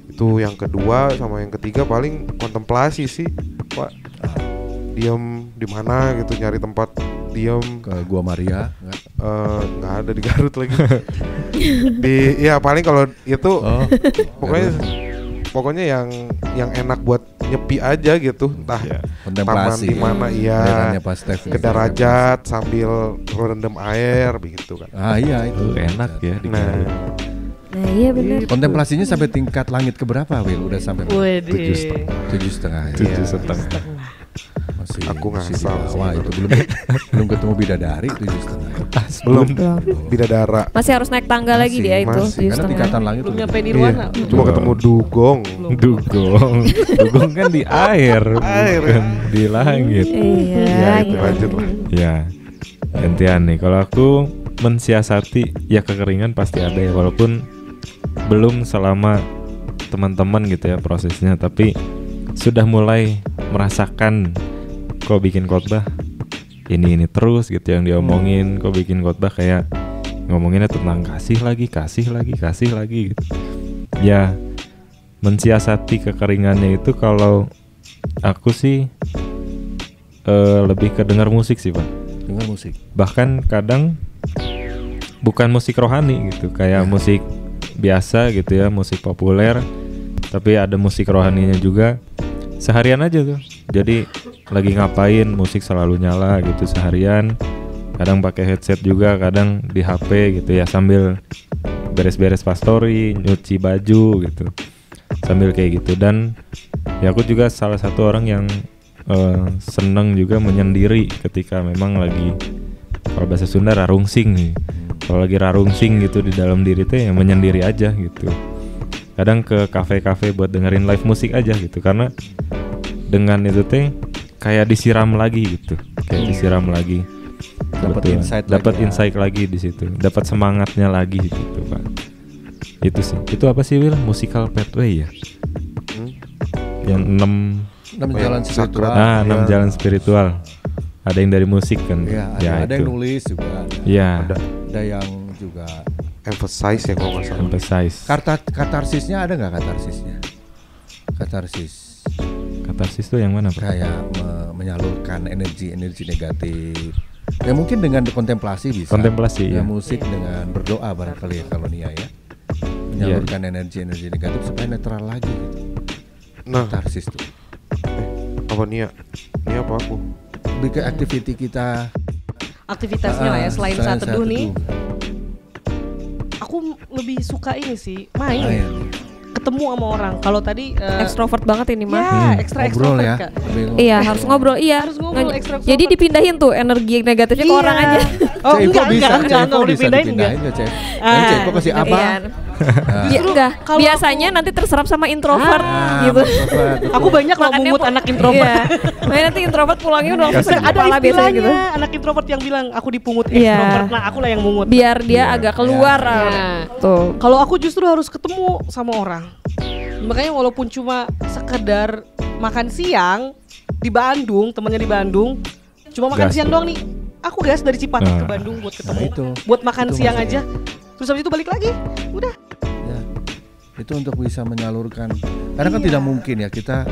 Itu yang kedua. Sama yang ketiga paling kontemplasi sih, Pak. Diam di mana gitu, nyari tempat diam. Ke Gua Maria Nggak ada di Garut lagi. Ya paling kalau itu pokoknya yang enak buat nyepi aja gitu, entah taman kontemplasi di mana, Daerahnya Pak Stef. ke darajat sambil rendam air begitu kan. Iya itu Enak ya di Nah, Nah iya benar. kontemplasinya sampai tingkat langit keberapa Wil? Udah sampai Widih. 7,5 7,5. ya? Masih Aku masih ngasal di sih. bawah itu belum ketemu bidadari 7,5. belum bidadara. Masih harus naik tangga lagi dia itu. masih. Karena tingkatan langit Belum tuh nyampe Nirwana. Cuma ketemu dugong. Dugong kan di air, bukan di langit. Iya. Ya itu lanjut lah. Ya, gantian nih. Kalau aku mensiasati, ya kekeringan pasti ada ya, walaupun belum selama teman-teman gitu ya prosesnya, tapi sudah mulai merasakan kok bikin khotbah ini terus gitu yang diomongin. Kok bikin khotbah kayak ngomonginnya tentang kasih lagi gitu. Ya, mensiasati kekeringannya itu kalau aku sih lebih ke dengar musik sih Pak. dengar musik. Bahkan kadang bukan musik rohani gitu, kayak musik biasa gitu ya, musik populer. Tapi ada musik rohaninya juga. Seharian aja tuh. Jadi lagi ngapain musik selalu nyala gitu seharian. Kadang pakai headset juga, kadang di HP gitu ya sambil beres-beres pastori, nyuci baju gitu. Sambil kayak gitu. Dan ya aku juga salah satu orang yang seneng juga menyendiri ketika memang lagi, kalau bahasa Sunda rarungsing nih. Kalau lagi rarungsing gitu di dalam diri teh ya menyendiri aja gitu. Kadang ke kafe-kafe buat dengerin live musik aja gitu, karena dengan itu teh kayak disiram lagi gitu, kayak disiram lagi. Dapat insight lagi di situ, dapat semangatnya lagi gitu Pak. Itu sih. Itu apa sih Will? Musical Pathway ya? Yang 6 jalan spiritual. 6 jalan spiritual. Ada yang dari musik kan? Iya, ada yang nulis juga. Iya. Ada yang juga emphasize ya kalau nggak salah. Emphasize. Katarsisnya ada nggak katarsisnya? Katarsis tuh yang mana Pak? Kayak menyalurkan energi negatif. Ya mungkin dengan kontemplasi bisa. Kontemplasi ya. Musik dengan berdoa barangkali ya kalau Nia ya. Menyalurkan energi negatif supaya netral lagi gitu. Nah, katarsis tuh. Apa Nia? Nia apa aku? Lebih ke activity kita. Aktivitasnya lah ya selain saat teduh nih. Aku lebih suka ini sih, main. Ketemu sama orang. Kalau tadi ekstrovert banget ini mah. Ya, ekstra ekstrovert ya. Kak. Iya, harus ngobrol. Iya. Harus ngobrol ekstrovert. Jadi dipindahin tuh energi negatifnya ke orang aja. Oh, enggak dipindahin enggak. Ceko kasih apa? Iya, enggak. Biasanya nanti terserap sama introvert gitu. Aku banyak loh mungut anak introvert. Makanya nanti introvert pulangnya udah langsung ada kepala biasanya gitu. Anak introvert yang bilang aku dipungut ekstrovert. Nah, aku lah yang mungut. Biar dia agak keluar. Tuh. Kalau aku justru harus ketemu sama orang. Makanya walaupun cuma sekedar makan siang di Bandung, temannya di Bandung, cuma makan siang doang nih. Aku gas dari Cipatat ke Bandung buat ketemu, buat makan siang aja. Terus habis itu balik lagi, udah. Ya, itu untuk bisa menyalurkan. Karena kan tidak mungkin ya kita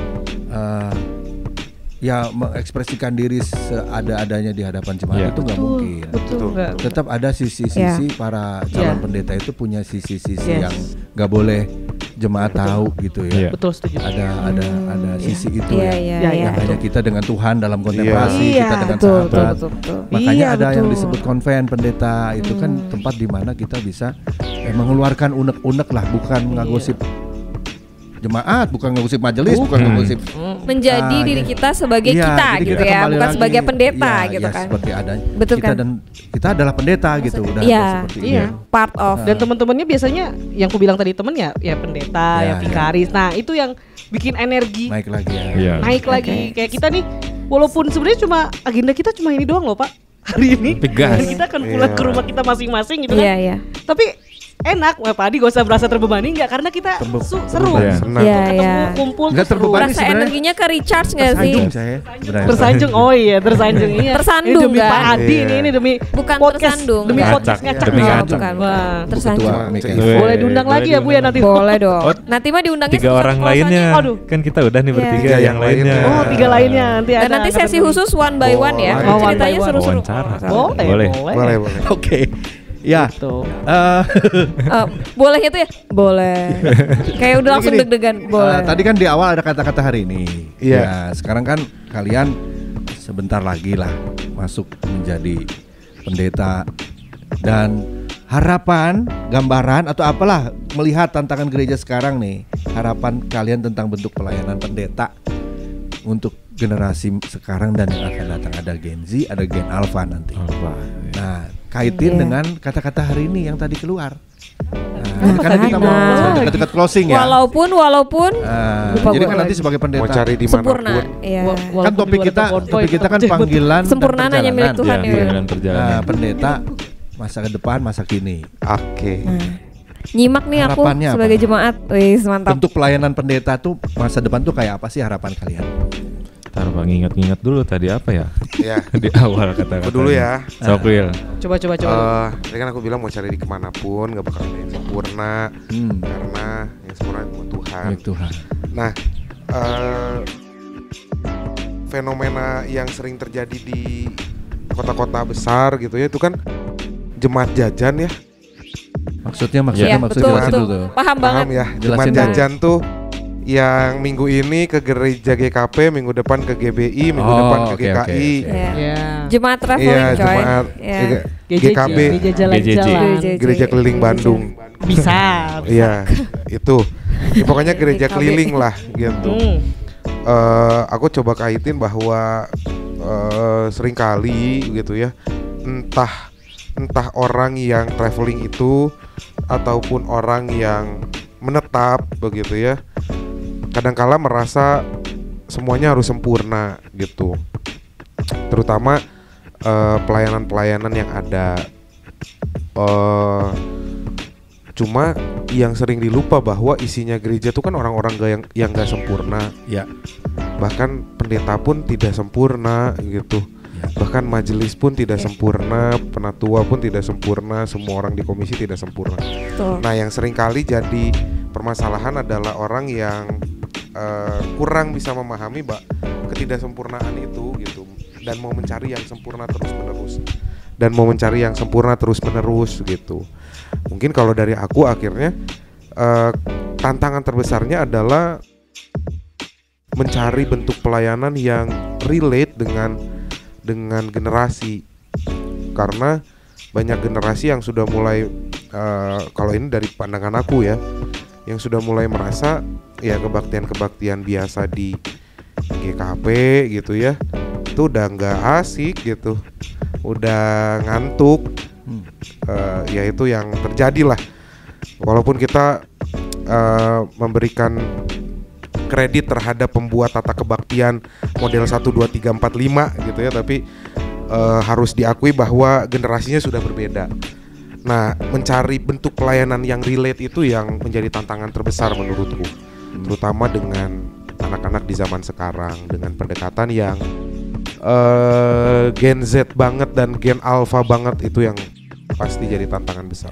ya mengekspresikan diri seada-adanya di hadapan jemaat itu nggak mungkin. Betul. Tetap ada sisi-sisi para calon pendeta itu punya sisi-sisi yang nggak boleh jemaat tahu gitu ya. Betul, setuju. Ada sisi itu yang hanya kita dengan Tuhan dalam kontemplasi, kita dengan sahabat. Betul. Makanya ada yang disebut konven pendeta itu kan tempat di mana kita bisa mengeluarkan unek-unek lah, bukan ngagosip jemaat, bukan ngegosip majelis, bukan ngegosip menjadi diri kita sebagai kita gitu ya, bukan sebagai pendeta gitu kan. Seperti adanya. Betul kita kan? Dan kita adalah pendeta gitu udah seperti itu. Part of. Dan teman-temannya biasanya yang ku bilang tadi temen ya pendeta, yang vikaris. Nah, itu yang bikin energi naik lagi ya. Naik lagi. Kayak kita nih walaupun sebenarnya cuma agenda kita cuma ini doang loh, Pak. Hari ini. Kita akan pulang ke rumah kita masing-masing gitu kan. Iya. Tapi enak, Pak Adi gak usah berasa terbebani nggak, karena kita seru. Ketemu kumpul nggak terbebani rasa energinya ke recharge nggak sih? Tersanjung, oh iya tersandung iya. Tersandung demi Pak Adi ini demi bukan podcast, tersandung. Demi podcast ngacak. Bukan. Tersanjung. Boleh diundang lagi ya Bu ya nanti. Boleh dong. Nanti mah diundangnya 3 orang lainnya. Kan kita udah nih bertiga yang lainnya. Oh 3 lainnya nanti ada. Dan nanti sesi khusus one by one ya. Ceritanya seru-seru. Boleh. Oke. Ya, bolehnya tuh ya, boleh. Kayak udah langsung deg-degan, boleh. Tadi kan di awal ada kata-kata hari ini. Iya. Ya, sekarang kan kalian sebentar lagi lah masuk menjadi pendeta dan harapan, gambaran atau apalah melihat tantangan gereja sekarang nih. Harapan kalian tentang bentuk pelayanan pendeta untuk generasi sekarang dan yang akan datang, ada Gen Z, ada Gen Alpha nanti. Nah, kaitin dengan kata-kata hari ini yang tadi keluar. Karena kita mau dekat-dekat closing ya. Walaupun jadi kan nanti sebagai pendeta mau cari di mana sempurna. Kan topik kita kan panggilan sempurna hanya milik Tuhan ya. Pendeta masa ke depan, masa kini. Oke. Nyimak nih aku sebagai jemaat. Wih, mantap. Bentuk pelayanan pendeta tuh masa depan tuh kayak apa sih harapan kalian? Ntar Bang ingat dulu tadi apa ya? Iya. Di awal kata-kata. Dulu ya. Sokwil. Coba. Tadi kan aku bilang mau cari di kemanapun, gak bakal ada yang sempurna. Karena yang sempurna cuma Tuhan. Nah, fenomena yang sering terjadi di kota-kota besar gitu ya, itu kan jemaat jajan ya. Maksudnya betul. dulu. Paham banget ya. Jemaat jajan tuh yang minggu ini ke gereja GKP, minggu depan ke GBI, minggu Oh, depan ke oke, GKI. oke. Iya. Ya. Jemaat traveling Iya, coy. jemaat Iya. GKB, Gereja jalan-jalan. GJJ. Gereja Keliling Bandung. Bisa. Iya, itu. Ya, pokoknya gereja GKB. keliling lah gitu. Hmm. Aku coba kaitin bahwa seringkali gitu ya, entah orang yang traveling itu ataupun orang yang menetap begitu ya, kadangkala merasa semuanya harus sempurna gitu, terutama pelayanan-pelayanan yang ada. Cuma yang sering dilupa bahwa isinya gereja itu kan orang-orang yang gak sempurna. Ya. Bahkan pendeta pun tidak sempurna gitu. Ya. Bahkan majelis pun tidak sempurna, penatua pun tidak sempurna, semua orang di komisi tidak sempurna. Betul. Nah, yang seringkali jadi permasalahan adalah orang yang kurang bisa memahami ketidaksempurnaan itu gitu, dan mau mencari yang sempurna terus-menerus gitu. Mungkin kalau dari aku akhirnya tantangan terbesarnya adalah mencari bentuk pelayanan yang relate dengan generasi, karena banyak generasi yang sudah mulai kalau ini dari pandangan aku ya, yang sudah mulai merasa ya kebaktian biasa di GKP gitu ya, itu udah nggak asik gitu, udah ngantuk. Ya itu yang terjadi lah. Walaupun kita memberikan kredit terhadap pembuat tata kebaktian model 1, 2, 3, 4, 5 gitu ya, tapi harus diakui bahwa generasinya sudah berbeda. Nah, mencari bentuk pelayanan yang relate itu yang menjadi tantangan terbesar menurutku, terutama dengan anak-anak di zaman sekarang, dengan pendekatan yang Gen Z banget dan Gen Alpha banget, itu yang pasti jadi tantangan besar.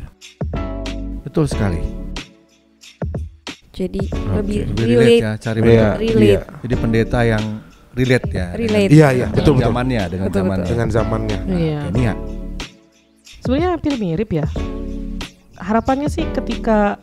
Betul sekali. Jadi Oke. lebih Lebih relate relate. ya, cari Iya, bentuk. Relate. Jadi pendeta yang relate ya. Relate. Iya, Dengan betul. zamannya, dengan Betul, zamannya. Dengan zamannya. Iya. Ini ya. Sebenarnya hampir mirip ya. Harapannya sih ketika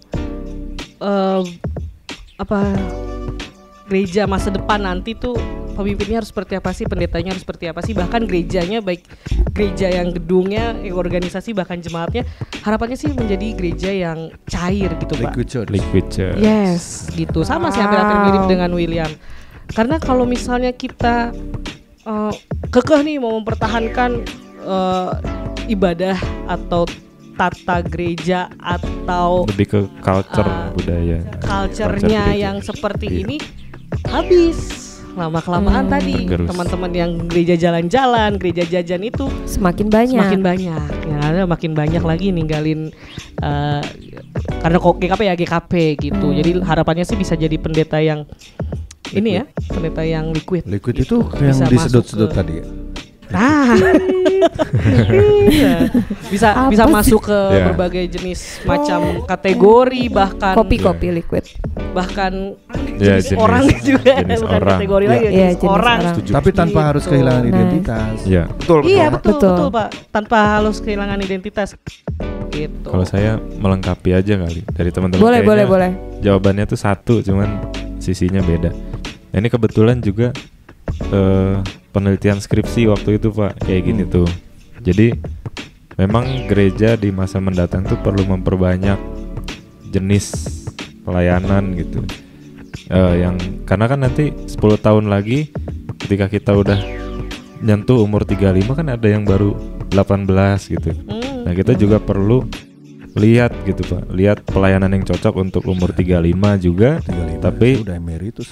gereja masa depan nanti tuh pemimpinnya harus seperti apa sih, pendetanya harus seperti apa sih, bahkan gerejanya, baik gereja yang gedungnya, organisasi, bahkan jemaatnya, harapannya sih menjadi gereja yang cair gitu, Pak. Liquid church. Liquid church. Yes, gitu. Sama sih hampir-hampir mirip dengan William. Karena kalau misalnya kita kekeh nih mau mempertahankan ibadah atau tata gereja atau Lebih ke culture budaya. culture-nya gereja. yang seperti Iya. ini habis lama-kelamaan tadi. Tergerus. Teman-teman yang gereja jalan-jalan, gereja jajan itu Semakin banyak. semakin banyak. Yang ada makin banyak lagi ninggalin karena kok GKP gitu. Jadi harapannya sih bisa jadi pendeta yang ini ya, pendeta yang liquid. Liquid itu yang Bisa disedot-sedot masuk ke- tadi ya. Nah, Iya. bisa Apa bisa sih? masuk ke Ya. berbagai jenis macam kategori, bahkan Kopi liquid. bahkan Ya, jenis orang juga, jenis bukan orang. kategori Iya, lagi, iya, jenis jenis orang. orang. Setuju. Tapi tanpa Gitu. harus kehilangan Nice. identitas. Ya, Betul. Iya betul, Betul. betul Pak, tanpa harus kehilangan identitas. Gitu. kalau saya melengkapi aja kali dari teman-teman. Boleh, Kayaknya boleh. Jawabannya tuh satu, cuman sisinya beda. Nah, ini kebetulan juga penelitian skripsi waktu itu Pak, kayak gini tuh. Jadi memang gereja di masa mendatang tuh perlu memperbanyak jenis pelayanan gitu. Yang karena kan nanti 10 tahun lagi ketika kita udah nyentuh umur 35 kan ada yang baru 18 gitu. Nah, kita juga perlu lihat gitu Pak, lihat pelayanan yang cocok untuk umur 35 juga, 35 tapi udah emeritus.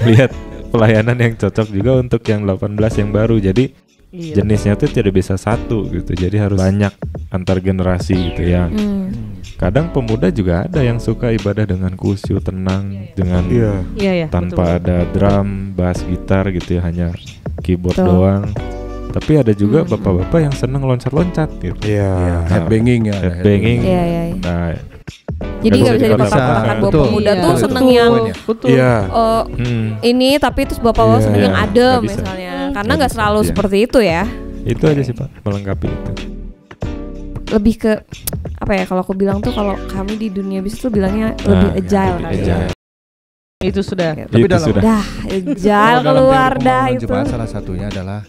lihat pelayanan yang cocok juga untuk yang 18 yang baru. Jadi Iya. jenisnya tuh tidak bisa satu gitu, jadi harus banyak antar generasi gitu ya. Kadang pemuda juga ada yang suka ibadah dengan khusyuk, tenang, dengan Iya. Iya ya. tanpa ada drum, bass, gitar gitu ya, hanya keyboard Betul. doang. Tapi ada juga bapak-bapak yang seneng loncat-loncat gitu. Iya. Headbanging ya. ada Headbanging. Iya, iya. Nah, Jadi Nggak nggak bisa bisa dipatahkan bahwa betul. pemuda Iya, tuh betul. seneng yang Poinnya. Betul. Iya. ini, tapi terus bapak-bapak Iya. seneng yang adem Nggak bisa. misalnya. Karena Nggak nggak bisa, selalu iya. seperti itu ya. itu aja sih Pak, melengkapi itu. Lebih ke apa ya, kalau aku bilang tuh kalau kami di dunia bisnis tuh bilangnya lebih Nah, agile lebih kali ya. agile. Itu sudah. Tapi Itu dalam sudah. Dah, jal kalau dalam keluar teori dah pembangunan itu. jemaat salah satunya adalah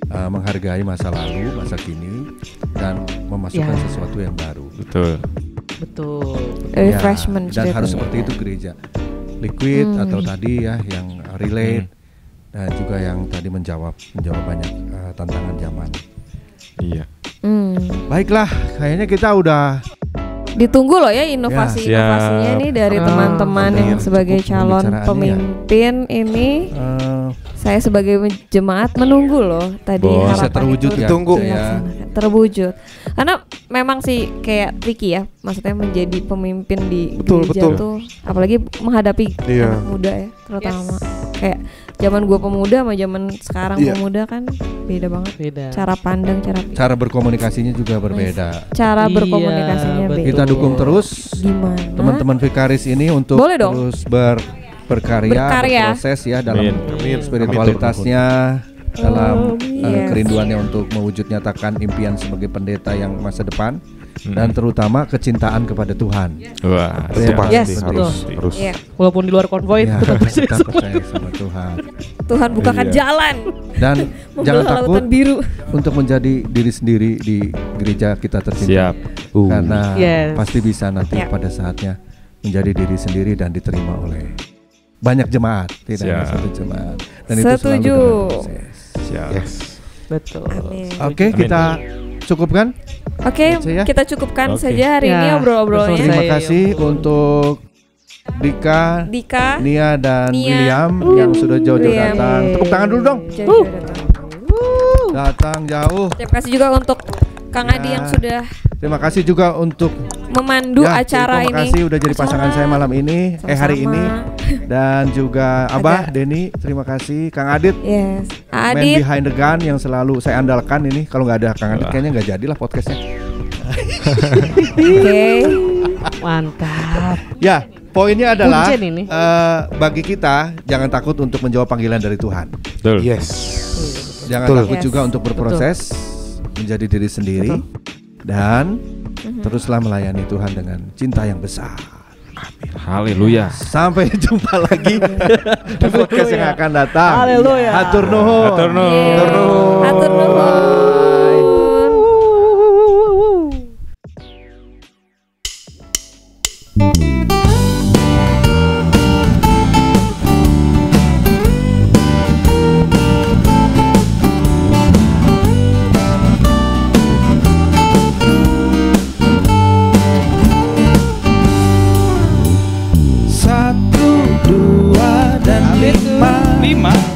menghargai masa lalu, masa kini, dan memasukkan Ya. sesuatu yang baru. Betul. Betul. Refreshment Ya, dan harus ceritanya. seperti itu gereja. Liquid atau tadi ya yang relate dan juga yang tadi menjawab banyak tantangan zaman. Iya. Baiklah, kayaknya kita udah Ditunggu loh ya inovasi-inovasinya siap. nih dari teman-teman Amin. yang sebagai Cukup calon pembicaraannya ya. pemimpin ini. Saya sebagai jemaat menunggu loh tadi Boleh. Bisa harapan terwujud itu ya, Ditunggu. ya. dilaksanakan. Terwujud. Karena memang sih kayak tricky ya, maksudnya menjadi pemimpin di Betul, gereja betul. tuh, apalagi menghadapi Iya. anak muda ya, terutama kayak zaman gua pemuda sama zaman sekarang Iya. pemuda kan beda banget. Beda. Cara pandang, cara pikir, Cara berkomunikasinya juga berbeda. cara Iya, berkomunikasinya betul. beda. Kita dukung terus Gimana? teman-teman Vikaris ini untuk Boleh dong. terus berkarya, berproses ya dalam Amin. spiritualitasnya, dalam Yes. kerinduannya untuk mewujud nyatakan impian sebagai pendeta yang masa depan dan terutama kecintaan kepada Tuhan. Wah, Itu siap. pasti Yes, harus. Iya. Walaupun di luar konvoy Ya, tetap kita percaya sama Tuhan Tuhan bukakan Iya. jalan. dan jangan Membelah takut lautan biru. untuk menjadi diri sendiri di gereja kita tercinta. Siap. Karena Yes. pasti bisa nanti Ya. pada saatnya menjadi diri sendiri dan diterima oleh banyak jemaat, tidak hanya Siap. satu jemaat. Dan itu selalu Setuju. dengan proses. Siap. Yes. Betul. Amin. Oke, Amin. kita cukupkan. Oke, Baca ya. kita cukupkan Oke. saja hari ini Ya, obrol-obrolnya. selesai. Terima kasih untuk Dika, Dika, Nia dan Nia. William yang sudah jauh-jauh William. datang. Tepuk tangan dulu dong. jauh-jauh datang. Datang jauh. Terima kasih juga untuk Kang Adi Ya. yang sudah Terima kasih juga untuk memandu acara terima ini. kasih udah jadi pasangan saya malam ini, hari Sama-sama. ini. Dan juga Abah, Denny, terima kasih. Kang Adit, Yes. man Adit, behind the gun yang selalu saya andalkan ini. Kalau nggak ada Kang Adit Wah. kayaknya nggak jadilah podcastnya. oke. Mantap. Ya, poinnya adalah Kuncen ini. bagi kita jangan takut untuk menjawab panggilan dari Tuhan. Betul. Yes. Jangan Betul. takut Yes. juga untuk berproses menjadi diri sendiri dan teruslah melayani Tuhan dengan cinta yang besar. Haleluya. Sampai jumpa lagi di podcast yang akan datang. Haleluya. Hatur nuhun. Hatur nuhun. Hatur nuhun. Hatur nuhun. Satu, dua, dan lima. 5